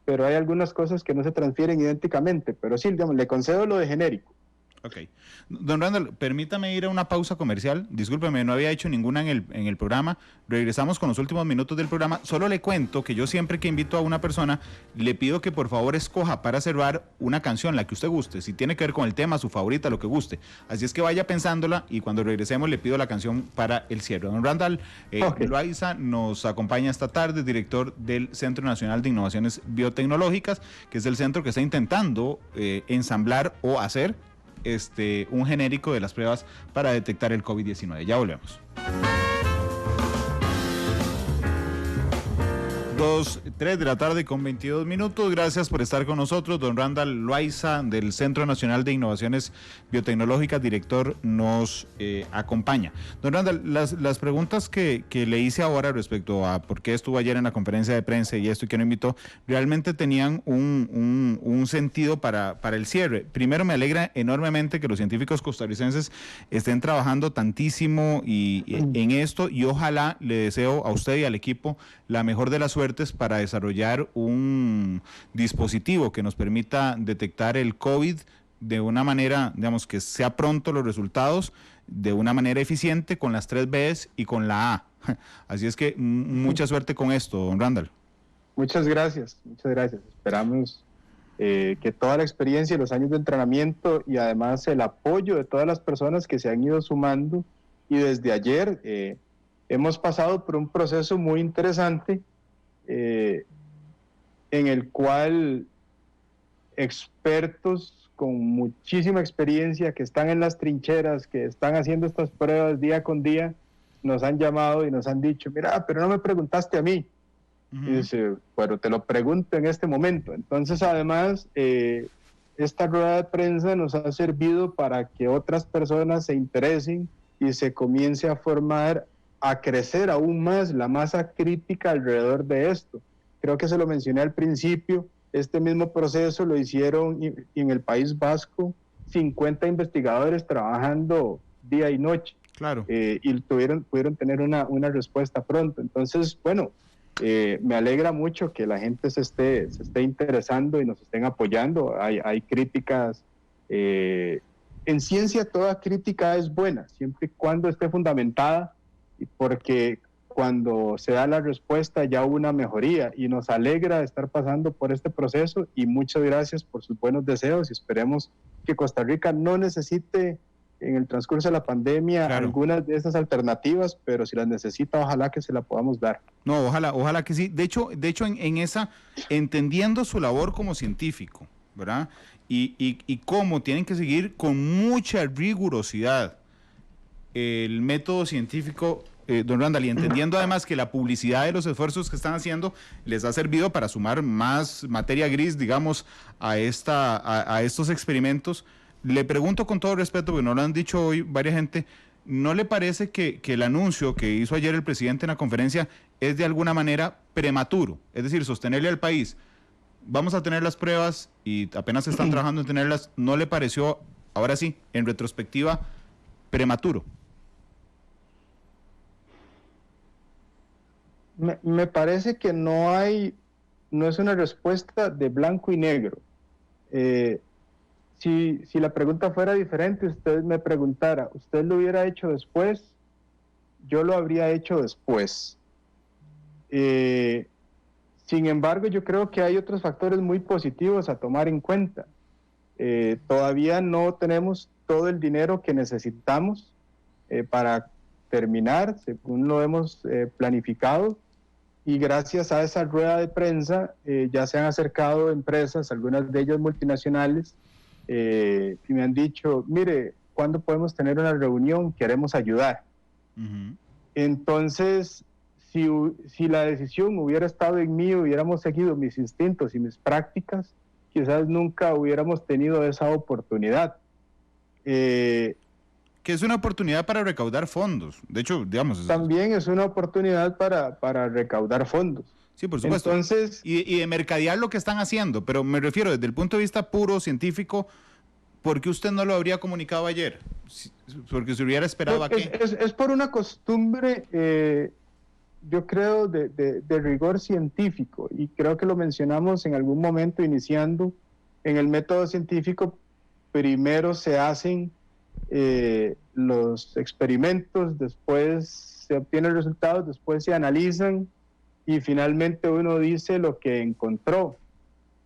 hay algunas cosas que no se transfieren idénticamente, pero sí, digamos, le concedo lo de genérico.
Ok. Don Randall, permítame ir a una pausa comercial. Discúlpeme, no había hecho ninguna en el programa. Regresamos con los últimos minutos del programa. Solo le cuento que yo siempre que invito a una persona, le pido que por favor escoja para cerrar una canción, la que usted guste. Si tiene que ver con el tema, su favorita, lo que guste. Así es que vaya pensándola y cuando regresemos le pido la canción para el cierre. Don Randall Loaiza nos acompaña esta tarde, director del Centro Nacional de Innovaciones Biotecnológicas, que es el centro que está intentando ensamblar o hacer un genérico de las pruebas para detectar el COVID-19. Ya volvemos. 3 de la tarde con 22 minutos. Gracias por estar con nosotros. Don Randall Loaiza, del Centro Nacional de Innovaciones Biotecnológicas, director, nos acompaña. Don Randall, las preguntas que le hice ahora respecto a por qué estuvo ayer en la conferencia de prensa y esto y que no invitó, realmente tenían un sentido para el cierre. Primero, me alegra enormemente que los científicos costarricenses estén trabajando tantísimo en esto, y ojalá le deseo a usted y al equipo la mejor de las suertes para desarrollar un dispositivo que nos permita detectar el COVID de una manera, digamos, que sea pronto los resultados, de una manera eficiente, con las 3 Bs y con la A. Así es que mucha suerte con esto, don Randall.
Muchas gracias. Esperamos que toda la experiencia y los años de entrenamiento y además el apoyo de todas las personas que se han ido sumando, y desde ayer hemos pasado por un proceso muy interesante en el cual expertos con muchísima experiencia que están en las trincheras, que están haciendo estas pruebas día con día, nos han llamado y nos han dicho, mira, pero no me preguntaste a mí. Y dice, bueno, te lo pregunto en este momento. Entonces, además, esta rueda de prensa nos ha servido para que otras personas se interesen y se comience a formar, a crecer aún más la masa crítica alrededor de esto. Creo que se lo mencioné al principio, este mismo proceso lo hicieron en el País Vasco, 50 investigadores trabajando día y noche.
Claro.
Y pudieron tener una respuesta pronto. Entonces, bueno, me alegra mucho que la gente se esté interesando y nos estén apoyando. Hay críticas. En ciencia toda crítica es buena, siempre y cuando esté fundamentada, porque cuando se da la respuesta ya hubo una mejoría y nos alegra estar pasando por este proceso y muchas gracias por sus buenos deseos y esperemos que Costa Rica no necesite en el transcurso de la pandemia algunas de esas alternativas, pero si las necesita, ojalá que se la podamos dar.
No, ojalá que sí. De hecho en esa, entendiendo su labor como científico, ¿verdad? Y cómo tienen que seguir con mucha rigurosidad el método científico, don Randall, y entendiendo además que la publicidad de los esfuerzos que están haciendo les ha servido para sumar más materia gris, digamos, a estos experimentos. Le pregunto con todo respeto, porque no lo han dicho hoy varias gente, ¿no le parece que el anuncio que hizo ayer el presidente en la conferencia es de alguna manera prematuro? Es decir, sostenerle al país, vamos a tener las pruebas y apenas están trabajando en tenerlas, ¿no le pareció, ahora sí, en retrospectiva, prematuro?
Me parece que no es una respuesta de blanco y negro. Si la pregunta fuera diferente, usted me preguntara, ¿usted lo hubiera hecho después? Yo lo habría hecho después. Sin embargo, yo creo que hay otros factores muy positivos a tomar en cuenta. Todavía no tenemos todo el dinero que necesitamos para terminar, según lo hemos planificado, y gracias a esa rueda de prensa ya se han acercado empresas, algunas de ellas multinacionales, y me han dicho, mire, ¿cuándo podemos tener una reunión? Queremos ayudar. Entonces, si la decisión hubiera estado en mí, hubiéramos seguido mis instintos y mis prácticas, quizás nunca hubiéramos tenido esa oportunidad.
Que es una oportunidad para recaudar fondos. De hecho, digamos...
También es una oportunidad para recaudar fondos.
Sí, por supuesto.
Entonces,
y de mercadear lo que están haciendo, pero me refiero desde el punto de vista puro, científico, ¿por qué usted no lo habría comunicado ayer? Porque se hubiera esperado a qué.
Es por una costumbre, yo creo, de rigor científico, y creo que lo mencionamos en algún momento iniciando. En el método científico, primero se hacen los experimentos, después se obtienen resultados, después se analizan, y finalmente uno dice lo que encontró.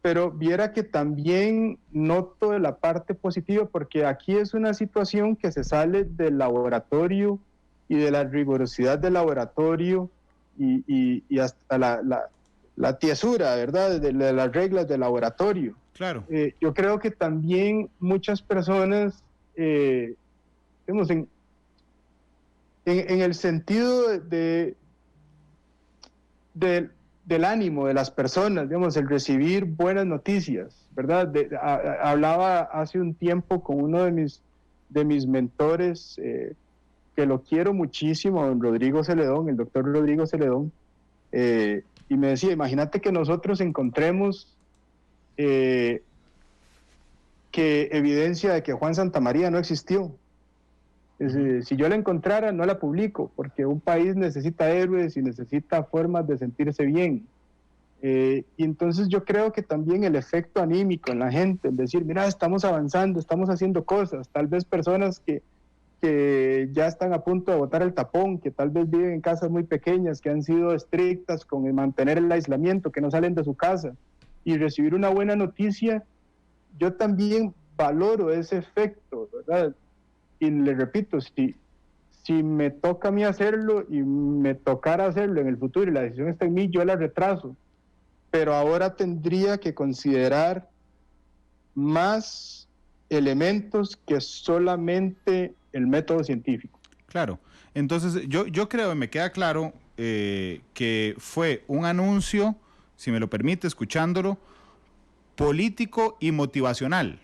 Pero viera que también noto la parte positiva, porque aquí es una situación que se sale del laboratorio y de la rigurosidad del laboratorio y hasta la tiesura, ¿verdad?, de las reglas del laboratorio.
Claro.
Yo creo que también muchas personas, digamos, en el sentido del ánimo de las personas, digamos, el recibir buenas noticias, ¿verdad? Hablaba hace un tiempo con uno de mis mentores, que lo quiero muchísimo, don Rodrigo Celedón, el doctor Rodrigo Celedón, y me decía, imagínate que nosotros encontremos que evidencia de que Juan Santamaría no existió. Si yo la encontrara, no la publico, porque un país necesita héroes y necesita formas de sentirse bien. Y entonces yo creo que también el efecto anímico en la gente, el decir, mira, estamos avanzando, estamos haciendo cosas, tal vez personas que ya están a punto de botar el tapón, que tal vez viven en casas muy pequeñas, que han sido estrictas con el mantener el aislamiento, que no salen de su casa, y recibir una buena noticia, yo también valoro ese efecto, ¿verdad? Y le repito, si me toca a mí hacerlo y me tocara hacerlo en el futuro y la decisión está en mí, yo la retraso. Pero ahora tendría que considerar más elementos que solamente el método científico.
Claro. Entonces, yo creo, me queda claro, que fue un anuncio, si me lo permite, escuchándolo, político y motivacional.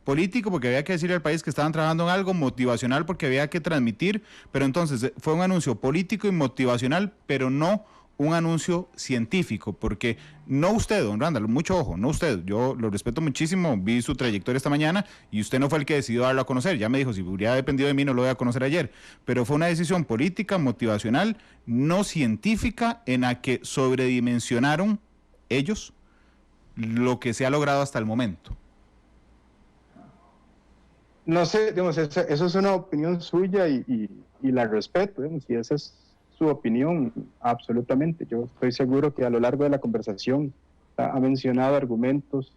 Político porque había que decirle al país que estaban trabajando en algo, motivacional porque había que transmitir, pero entonces fue un anuncio político y motivacional, pero no un anuncio científico, porque no usted, don Randall, mucho ojo, no usted, yo lo respeto muchísimo, vi su trayectoria esta mañana y usted no fue el que decidió darlo a conocer, ya me dijo, si hubiera dependido de mí no lo voy a conocer ayer, pero fue una decisión política, motivacional, no científica, en la que sobredimensionaron ellos lo que se ha logrado hasta el momento.
No sé, digamos, eso es una opinión suya y la respeto, digamos, y esa es su opinión, absolutamente. Yo estoy seguro que a lo largo de la conversación ha mencionado argumentos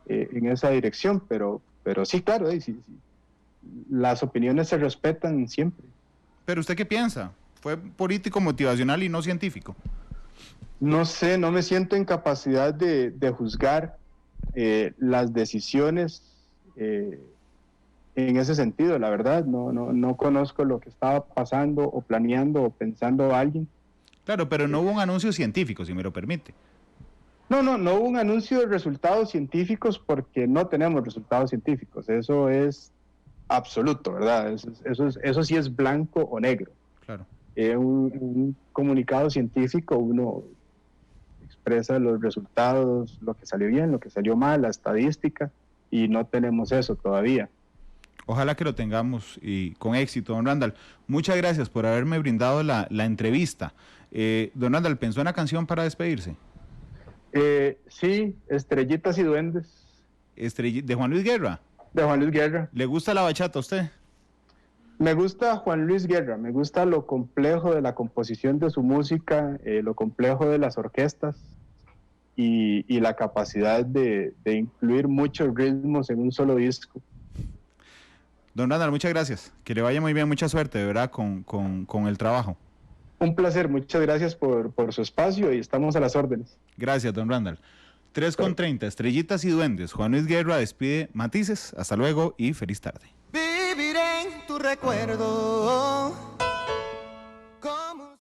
en esa dirección, pero sí, claro, sí, las opiniones se respetan siempre.
¿Pero usted qué piensa? ¿Fue político, motivacional y no científico?
No sé, no me siento en capacidad de juzgar las decisiones en ese sentido, la verdad. No conozco lo que estaba pasando o planeando o pensando alguien.
Claro, pero no hubo un anuncio científico, si me lo permite.
No hubo un anuncio de resultados científicos porque no tenemos resultados científicos. Eso es absoluto, ¿verdad? Eso sí es blanco o negro.
Claro.
Un comunicado científico, uno expresa los resultados, lo que salió bien, lo que salió mal, la estadística, y no tenemos eso todavía.
Ojalá que lo tengamos y con éxito, don Randall. Muchas gracias por haberme brindado la entrevista. Don Randall, ¿pensó en una canción para despedirse?
Sí, Estrellitas y Duendes.
¿De Juan Luis Guerra?
De Juan Luis Guerra.
¿Le gusta la bachata a usted?
Me gusta Juan Luis Guerra, me gusta lo complejo de la composición de su música, lo complejo de las orquestas y la capacidad de incluir muchos ritmos en un solo disco.
Don Randall, muchas gracias. Que le vaya muy bien, mucha suerte, de verdad, con el trabajo.
Un placer, muchas gracias por su espacio y estamos a las órdenes.
Gracias, don Randall. 3:30, Estrellitas y Duendes. Juan Luis Guerra despide Matices. Hasta luego y feliz tarde.
Viviré en tu recuerdo